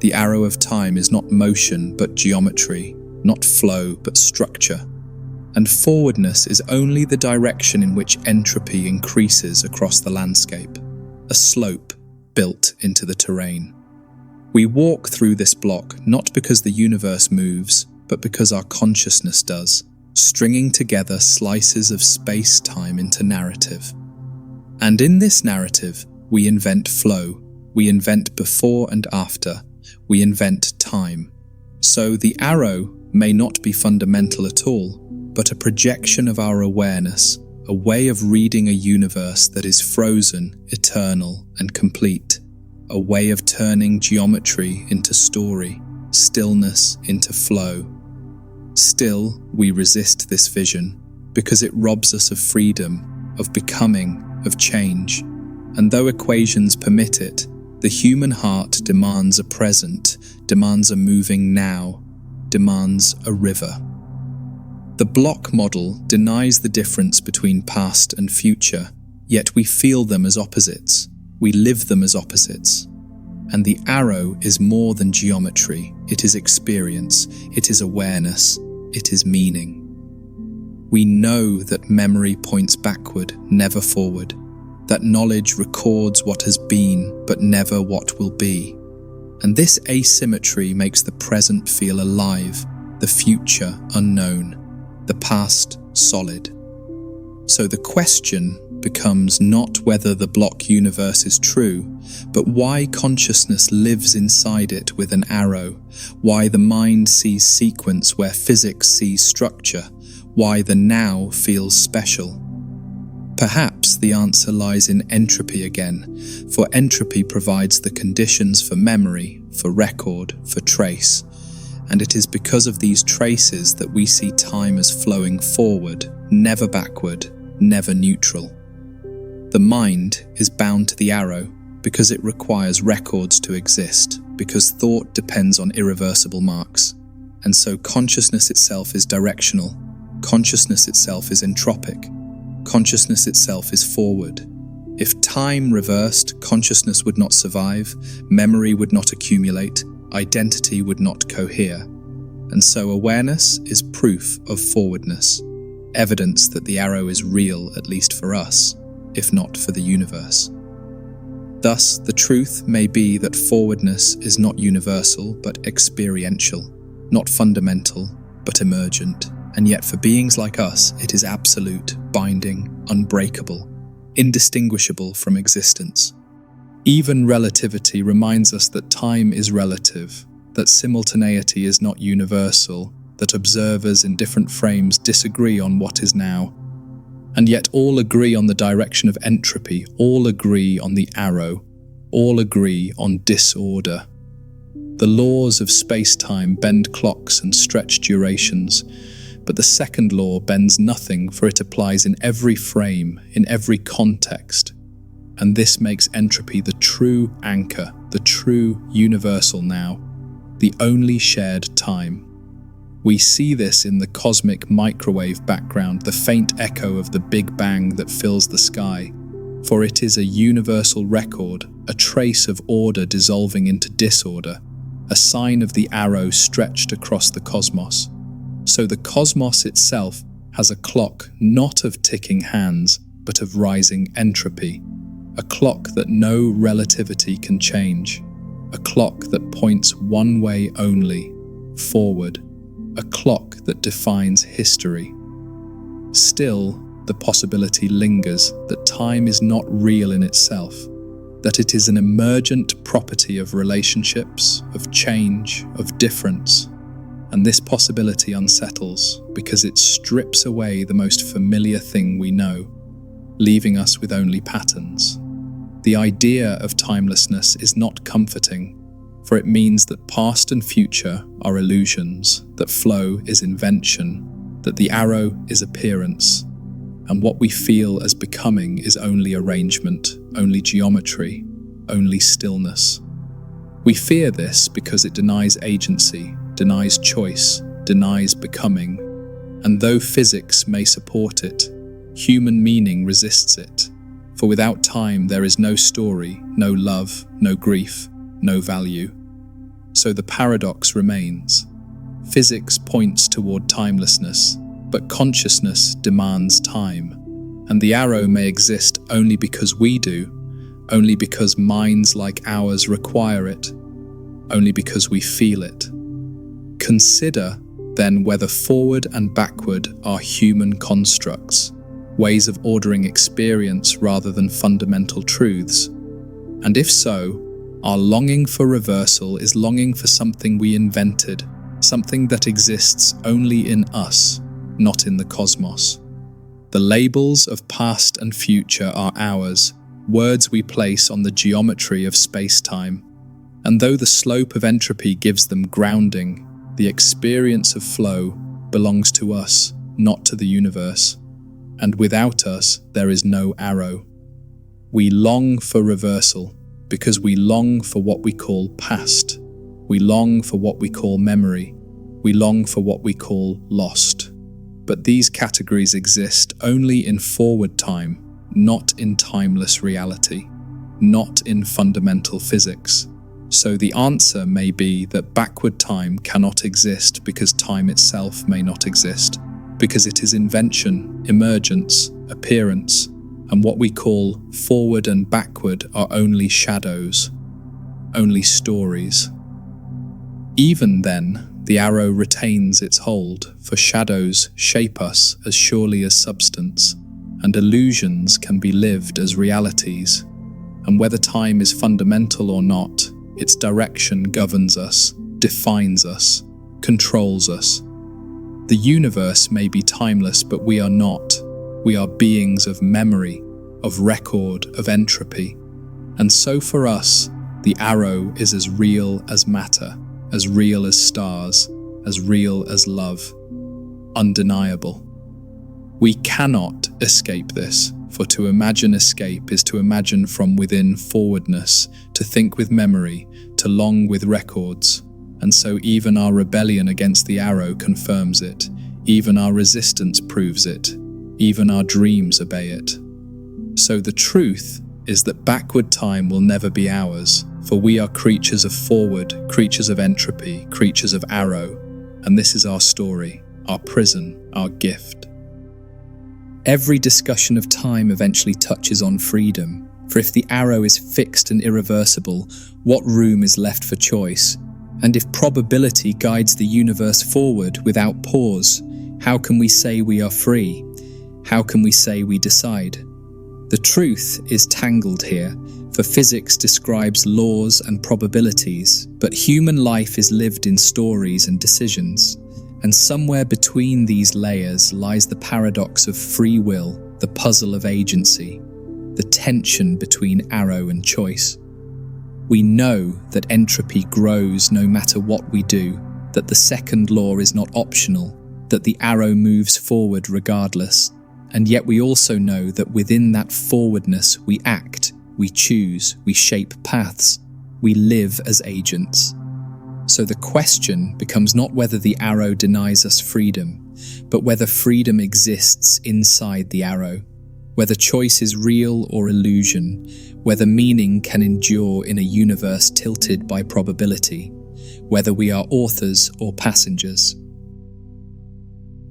the arrow of time is not motion but geometry, not flow but structure, and forwardness is only the direction in which entropy increases across the landscape, a slope built into the terrain. We walk through this block not because the universe moves, but because our consciousness does, stringing together slices of space-time into narrative. And in this narrative, we invent flow, we invent before and after, we invent time. So the arrow may not be fundamental at all, but a projection of our awareness, a way of reading a universe that is frozen, eternal, and complete. A way of turning geometry into story, stillness into flow. Still, we resist this vision because it robs us of freedom, of becoming, of change. And though equations permit it, the human heart demands a present, demands a moving now, demands a river. The block model denies the difference between past and future, yet we feel them as opposites. We live them as opposites. And the arrow is more than geometry. It is experience. It is awareness. It is meaning. We know that memory points backward, never forward. That knowledge records what has been, but never what will be. And this asymmetry makes the present feel alive, the future unknown, the past solid. So the question becomes not whether the block universe is true, but why consciousness lives inside it with an arrow, why the mind sees sequence where physics sees structure, why the now feels special. Perhaps the answer lies in entropy again, for entropy provides the conditions for memory, for record, for trace, and it is because of these traces that we see time as flowing forward, never backward, never neutral. The mind is bound to the arrow because it requires records to exist, because thought depends on irreversible marks. And so consciousness itself is directional, consciousness itself is entropic, consciousness itself is forward. If time reversed, consciousness would not survive, memory would not accumulate, identity would not cohere. And so awareness is proof of forwardness, evidence that the arrow is real, at least for us, if not for the universe. Thus, the truth may be that forwardness is not universal but experiential, not fundamental but emergent, and yet for beings like us it is absolute, binding, unbreakable, indistinguishable from existence. Even relativity reminds us that time is relative, that simultaneity is not universal, that observers in different frames disagree on what is now. And yet all agree on the direction of entropy, all agree on the arrow, all agree on disorder. The laws of space-time bend clocks and stretch durations, But the second law bends nothing, for it applies in every frame, in every context. And this makes entropy the true anchor, the true universal now, the only shared time. We see this in the cosmic microwave background, the faint echo of the Big Bang that fills the sky, for it is a universal record, a trace of order dissolving into disorder, a sign of the arrow stretched across the cosmos. So the cosmos itself has a clock not of ticking hands, but of rising entropy, a clock that no relativity can change, a clock that points one way only, forward, a clock that defines history. Still, the possibility lingers that time is not real in itself, that it is an emergent property of relationships, of change, of difference. And this possibility unsettles because it strips away the most familiar thing we know, leaving us with only patterns. The idea of timelessness is not comforting, for it means that past and future are illusions, that flow is invention, that the arrow is appearance, and what we feel as becoming is only arrangement, only geometry, only stillness. We fear this because it denies agency, denies choice, denies becoming, and though physics may support it, human meaning resists it, for without time there is no story, no love, no grief, no value. So the paradox remains. Physics points toward timelessness, but consciousness demands time, and the arrow may exist only because we do, only because minds like ours require it, only because we feel it. Consider, then, whether forward and backward are human constructs, ways of ordering experience rather than fundamental truths. And if so, our longing for reversal is longing for something we invented, something that exists only in us, not in the cosmos. The labels of past and future are ours, words we place on the geometry of space-time. And though the slope of entropy gives them grounding, the experience of flow belongs to us, not to the universe. And without us, there is no arrow. We long for reversal because we long for what we call past. We long for what we call memory. We long for what we call lost. But these categories exist only in forward time, not in timeless reality, not in fundamental physics. So the answer may be that backward time cannot exist because time itself may not exist, because it is invention, emergence, appearance, and what we call forward and backward are only shadows, only stories. Even then, the arrow retains its hold, for shadows shape us as surely as substance, and illusions can be lived as realities. And whether time is fundamental or not, its direction governs us, defines us, controls us. The universe may be timeless, but we are not. We are beings of memory, of record, of entropy. And so for us, the arrow is as real as matter, as real as stars, as real as love, undeniable. We cannot escape this, for to imagine escape is to imagine from within forwardness, to think with memory, to long with records. And so even our rebellion against the arrow confirms it, even our resistance proves it, even our dreams obey it. So the truth is that backward time will never be ours, for we are creatures of forward, creatures of entropy, creatures of arrow, and this is our story, our prison, our gift. Every discussion of time eventually touches on freedom, for if the arrow is fixed and irreversible, what room is left for choice? And if probability guides the universe forward without pause, how can we say we are free? How can we say we decide? The truth is tangled here, for physics describes laws and probabilities, but human life is lived in stories and decisions. And somewhere between these layers lies the paradox of free will, the puzzle of agency, the tension between arrow and choice. We know that entropy grows no matter what we do, that the second law is not optional, that the arrow moves forward regardless, and yet we also know that within that forwardness we act, we choose, we shape paths, we live as agents. So the question becomes not whether the arrow denies us freedom, but whether freedom exists inside the arrow, whether choice is real or illusion, whether meaning can endure in a universe tilted by probability, whether we are authors or passengers.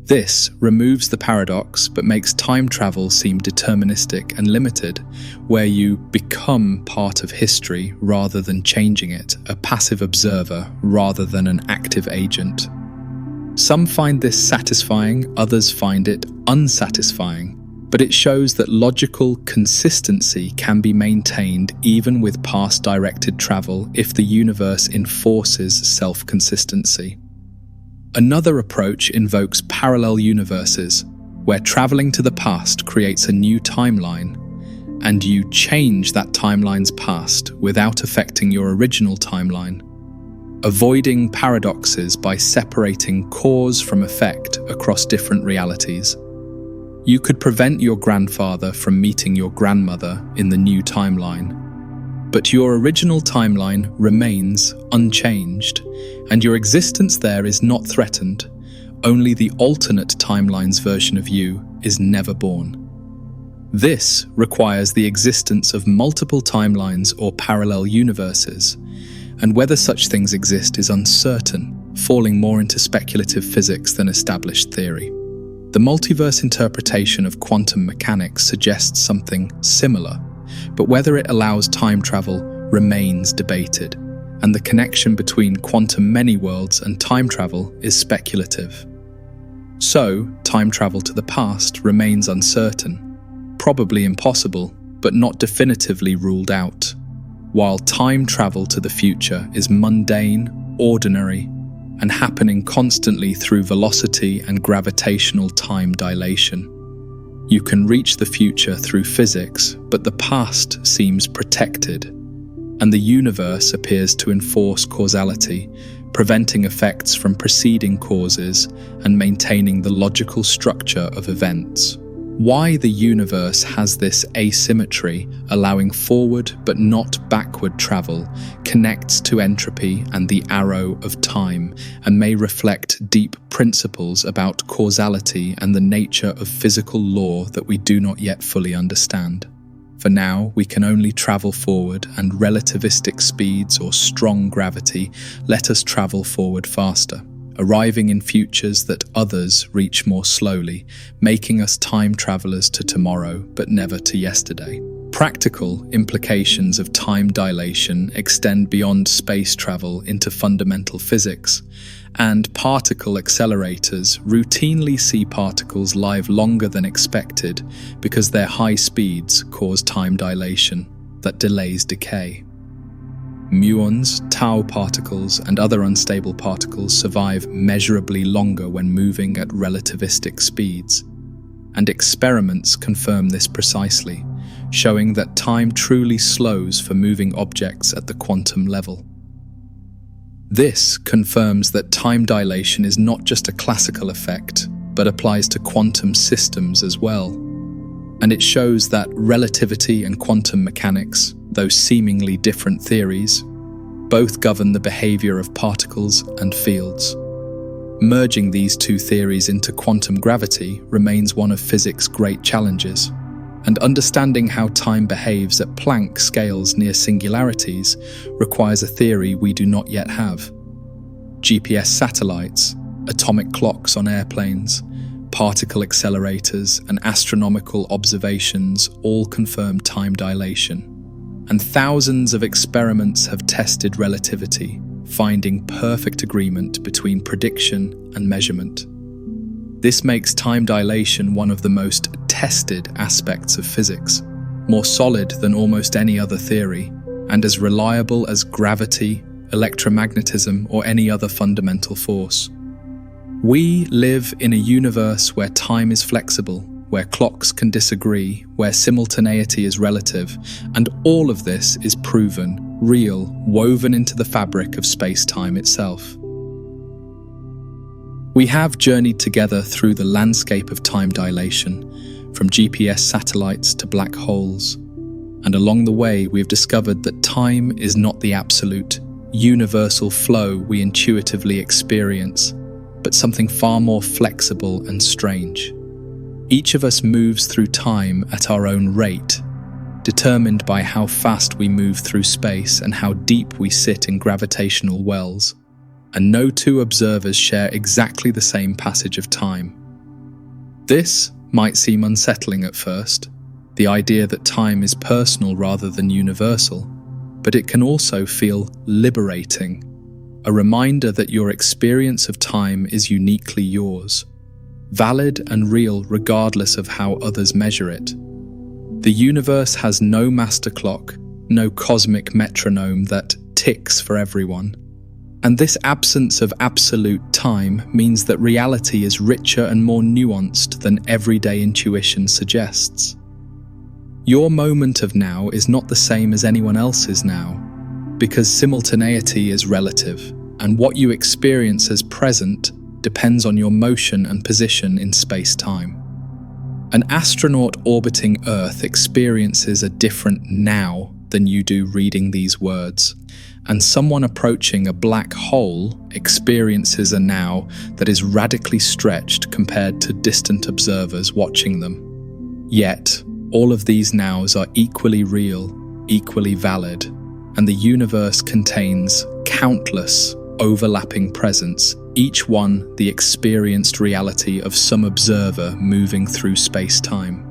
This removes the paradox but makes time travel seem deterministic and limited, where you become part of history rather than changing it, a passive observer rather than an active agent. Some find this satisfying, others find it unsatisfying, but it shows that logical consistency can be maintained even with past-directed travel if the universe enforces self-consistency. Another approach invokes parallel universes, where traveling to the past creates a new timeline, and you change that timeline's past without affecting your original timeline, avoiding paradoxes by separating cause from effect across different realities. You could prevent your grandfather from meeting your grandmother in the new timeline, but your original timeline remains unchanged, and your existence there is not threatened. Only the alternate timeline's version of you is never born. This requires the existence of multiple timelines or parallel universes, and whether such things exist is uncertain, falling more into speculative physics than established theory. The multiverse interpretation of quantum mechanics suggests something similar, but whether it allows time travel remains debated, and the connection between quantum many-worlds and time travel is speculative. So, time travel to the past remains uncertain, probably impossible, but not definitively ruled out, while time travel to the future is mundane, ordinary, and happening constantly through velocity and gravitational time dilation. You can reach the future through physics, but the past seems protected, and the universe appears to enforce causality, preventing effects from preceding causes and maintaining the logical structure of events. Why the universe has this asymmetry, allowing forward but not backward travel, connects to entropy and the arrow of time, and may reflect deep principles about causality and the nature of physical law that we do not yet fully understand. For now, we can only travel forward, and relativistic speeds or strong gravity let us travel forward faster, arriving in futures that others reach more slowly, making us time travelers to tomorrow but never to yesterday. Practical implications of time dilation extend beyond space travel into fundamental physics, and particle accelerators routinely see particles live longer than expected because their high speeds cause time dilation that delays decay. Muons, tau particles, and other unstable particles survive measurably longer when moving at relativistic speeds, and experiments confirm this precisely, showing that time truly slows for moving objects at the quantum level. This confirms that time dilation is not just a classical effect, but applies to quantum systems as well. And it shows that relativity and quantum mechanics, though seemingly different theories, both govern the behavior of particles and fields. Merging these two theories into quantum gravity remains one of physics' great challenges, and understanding how time behaves at Planck scales near singularities requires a theory we do not yet have. GPS satellites, atomic clocks on airplanes, particle accelerators, and astronomical observations all confirm time dilation. And thousands of experiments have tested relativity, finding perfect agreement between prediction and measurement. This makes time dilation one of the most tested aspects of physics, more solid than almost any other theory, and as reliable as gravity, electromagnetism, or any other fundamental force. We live in a universe where time is flexible, where clocks can disagree, where simultaneity is relative, and all of this is proven, real, woven into the fabric of space-time itself. We have journeyed together through the landscape of time dilation, from GPS satellites to black holes, and along the way we have discovered that time is not the absolute, universal flow we intuitively experience, but something far more flexible and strange. Each of us moves through time at our own rate, determined by how fast we move through space and how deep we sit in gravitational wells, and no two observers share exactly the same passage of time. This might seem unsettling at first, the idea that time is personal rather than universal, but it can also feel liberating, a reminder that your experience of time is uniquely yours, valid and real regardless of how others measure it. The universe has no master clock, no cosmic metronome that ticks for everyone. And this absence of absolute time means that reality is richer and more nuanced than everyday intuition suggests. Your moment of now is not the same as anyone else's now, because simultaneity is relative, and what you experience as present depends on your motion and position in space-time. An astronaut orbiting Earth experiences a different now than you do reading these words, and someone approaching a black hole experiences a now that is radically stretched compared to distant observers watching them. Yet, all of these nows are equally real, equally valid, and the universe contains countless overlapping presents, each one the experienced reality of some observer moving through space-time.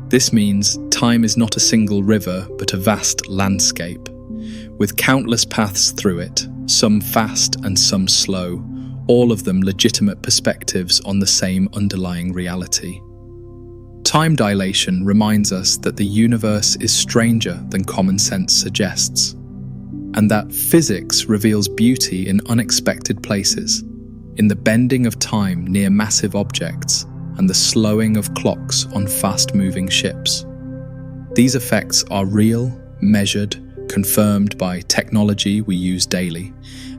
This means time is not a single river, but a vast landscape, with countless paths through it, some fast and some slow, all of them legitimate perspectives on the same underlying reality. Time dilation reminds us that the universe is stranger than common sense suggests, and that physics reveals beauty in unexpected places, in the bending of time near massive objects and the slowing of clocks on fast-moving ships. These effects are real, measured, confirmed by technology we use daily,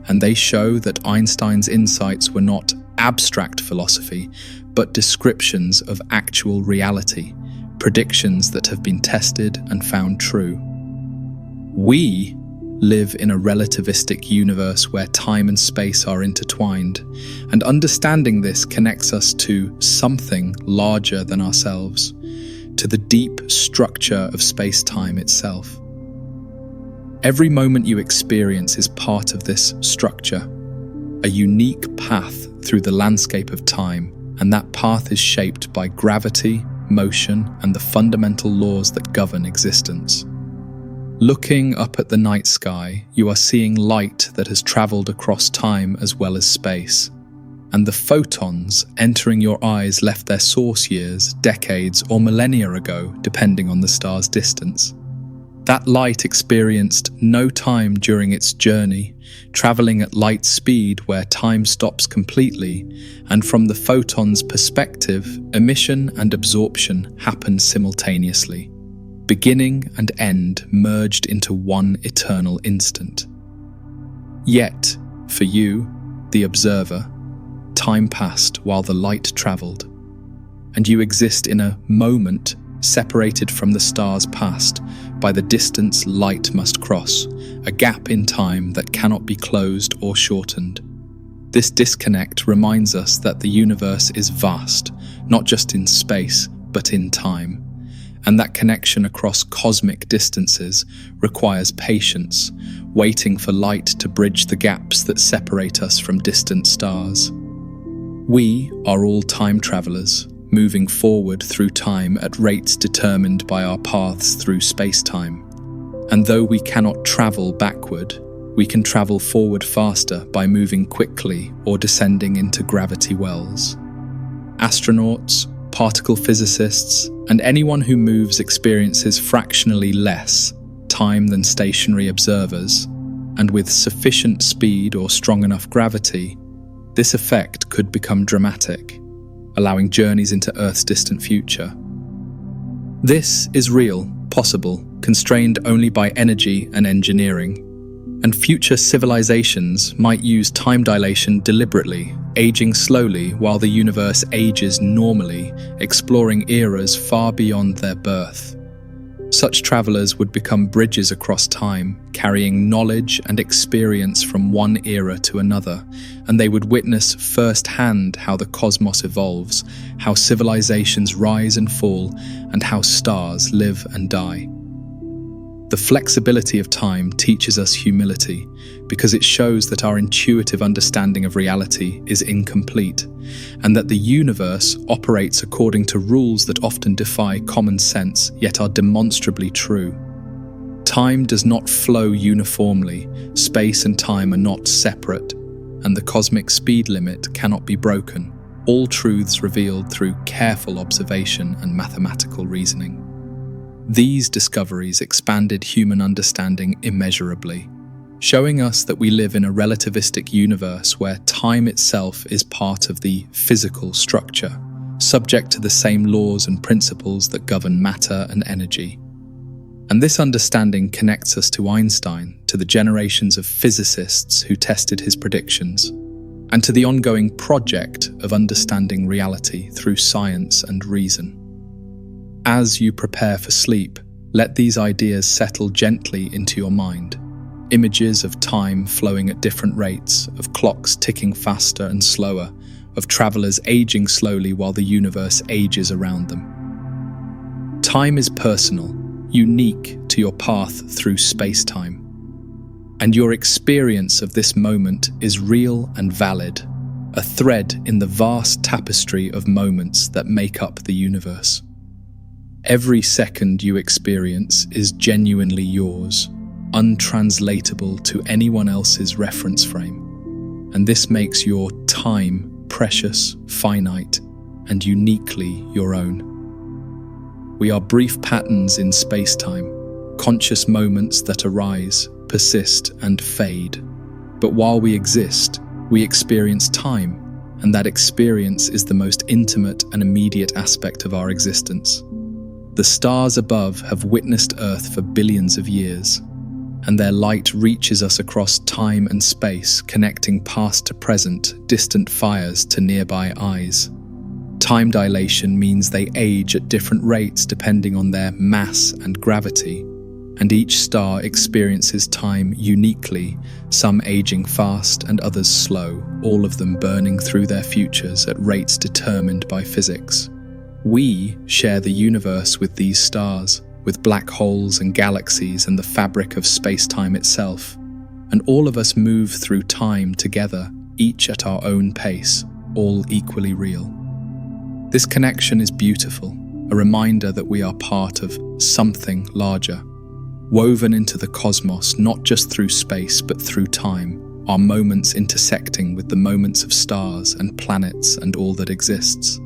and they show that Einstein's insights were not abstract philosophy, but descriptions of actual reality, predictions that have been tested and found true. We live in a relativistic universe where time and space are intertwined, and understanding this connects us to something larger than ourselves, to the deep structure of space-time itself. Every moment you experience is part of this structure, a unique path through the landscape of time, and that path is shaped by gravity, motion, and the fundamental laws that govern existence. Looking up at the night sky, you are seeing light that has traveled across time as well as space, and the photons entering your eyes left their source years, decades, or millennia ago, depending on the star's distance. That light experienced no time during its journey, traveling at light speed where time stops completely, and from the photon's perspective, emission and absorption happen simultaneously. Beginning and end merged into one eternal instant. Yet, for you, the observer, time passed while the light traveled, and you exist in a moment separated from the star's past by the distance light must cross, a gap in time that cannot be closed or shortened. This disconnect reminds us that the universe is vast, not just in space, but in time, and that connection across cosmic distances requires patience, waiting for light to bridge the gaps that separate us from distant stars. We are all time travelers, moving forward through time at rates determined by our paths through space-time. And though we cannot travel backward, we can travel forward faster by moving quickly or descending into gravity wells. Astronauts, particle physicists, and anyone who moves experiences fractionally less time than stationary observers, and with sufficient speed or strong enough gravity, this effect could become dramatic, allowing journeys into Earth's distant future. This is real, possible, constrained only by energy and engineering, and future civilizations might use time dilation deliberately, aging slowly while the universe ages normally, exploring eras far beyond their birth. Such travelers would become bridges across time, carrying knowledge and experience from one era to another, and they would witness firsthand how the cosmos evolves, how civilizations rise and fall, and how stars live and die. The flexibility of time teaches us humility because it shows that our intuitive understanding of reality is incomplete, and that the universe operates according to rules that often defy common sense yet are demonstrably true. Time does not flow uniformly, space and time are not separate, and the cosmic speed limit cannot be broken, all truths revealed through careful observation and mathematical reasoning. These discoveries expanded human understanding immeasurably, showing us that we live in a relativistic universe where time itself is part of the physical structure, subject to the same laws and principles that govern matter and energy. And this understanding connects us to Einstein, to the generations of physicists who tested his predictions, and to the ongoing project of understanding reality through science and reason. As you prepare for sleep, let these ideas settle gently into your mind. Images of time flowing at different rates, of clocks ticking faster and slower, of travelers aging slowly while the universe ages around them. Time is personal, unique to your path through space-time. And your experience of this moment is real and valid, a thread in the vast tapestry of moments that make up the universe. Every second you experience is genuinely yours, untranslatable to anyone else's reference frame. And this makes your time precious, finite, and uniquely your own. We are brief patterns in space-time, conscious moments that arise, persist, and fade. But while we exist, we experience time, and that experience is the most intimate and immediate aspect of our existence. The stars above have witnessed Earth for billions of years, and their light reaches us across time and space, connecting past to present, distant fires to nearby eyes. Time dilation means they age at different rates depending on their mass and gravity, and each star experiences time uniquely, some aging fast and others slow, all of them burning through their futures at rates determined by physics. We share the universe with these stars, with black holes and galaxies and the fabric of space-time itself. And all of us move through time together, each at our own pace, all equally real. This connection is beautiful, a reminder that we are part of something larger, woven into the cosmos not just through space but through time, our moments intersecting with the moments of stars and planets and all that exists.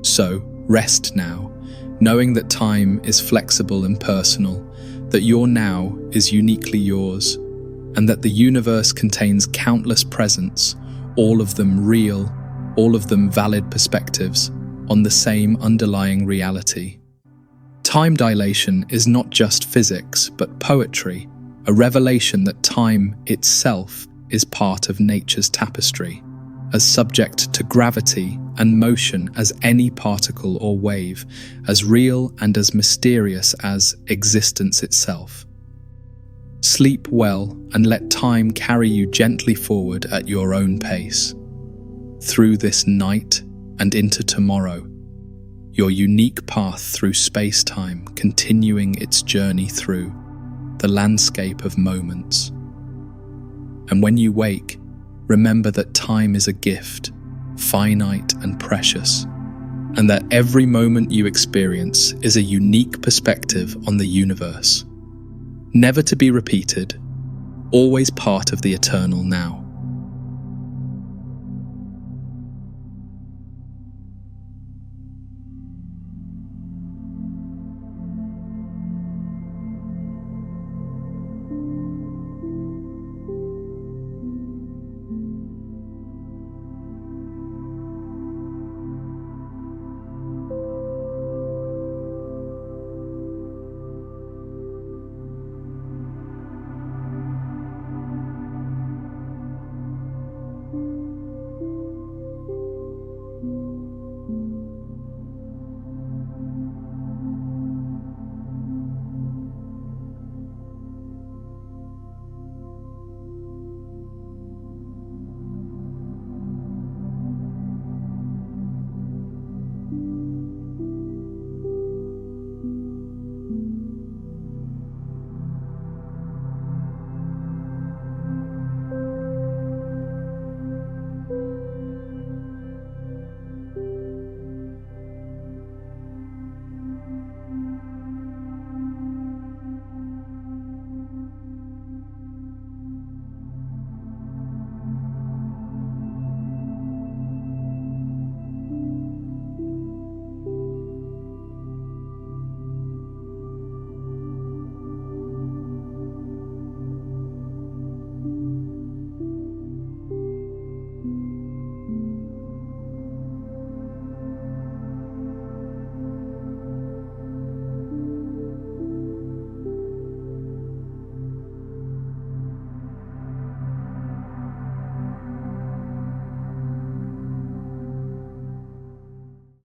So, rest now, knowing that time is flexible and personal, that your now is uniquely yours, and that the universe contains countless presents, all of them real, all of them valid perspectives, on the same underlying reality. Time dilation is not just physics, but poetry, a revelation that time itself is part of nature's tapestry, as subject to gravity and motion as any particle or wave, as real and as mysterious as existence itself. Sleep well and let time carry you gently forward at your own pace. Through this night and into tomorrow, your unique path through space-time continuing its journey through the landscape of moments. And when you wake, remember that time is a gift, finite and precious, and that every moment you experience is a unique perspective on the universe, never to be repeated, always part of the eternal now.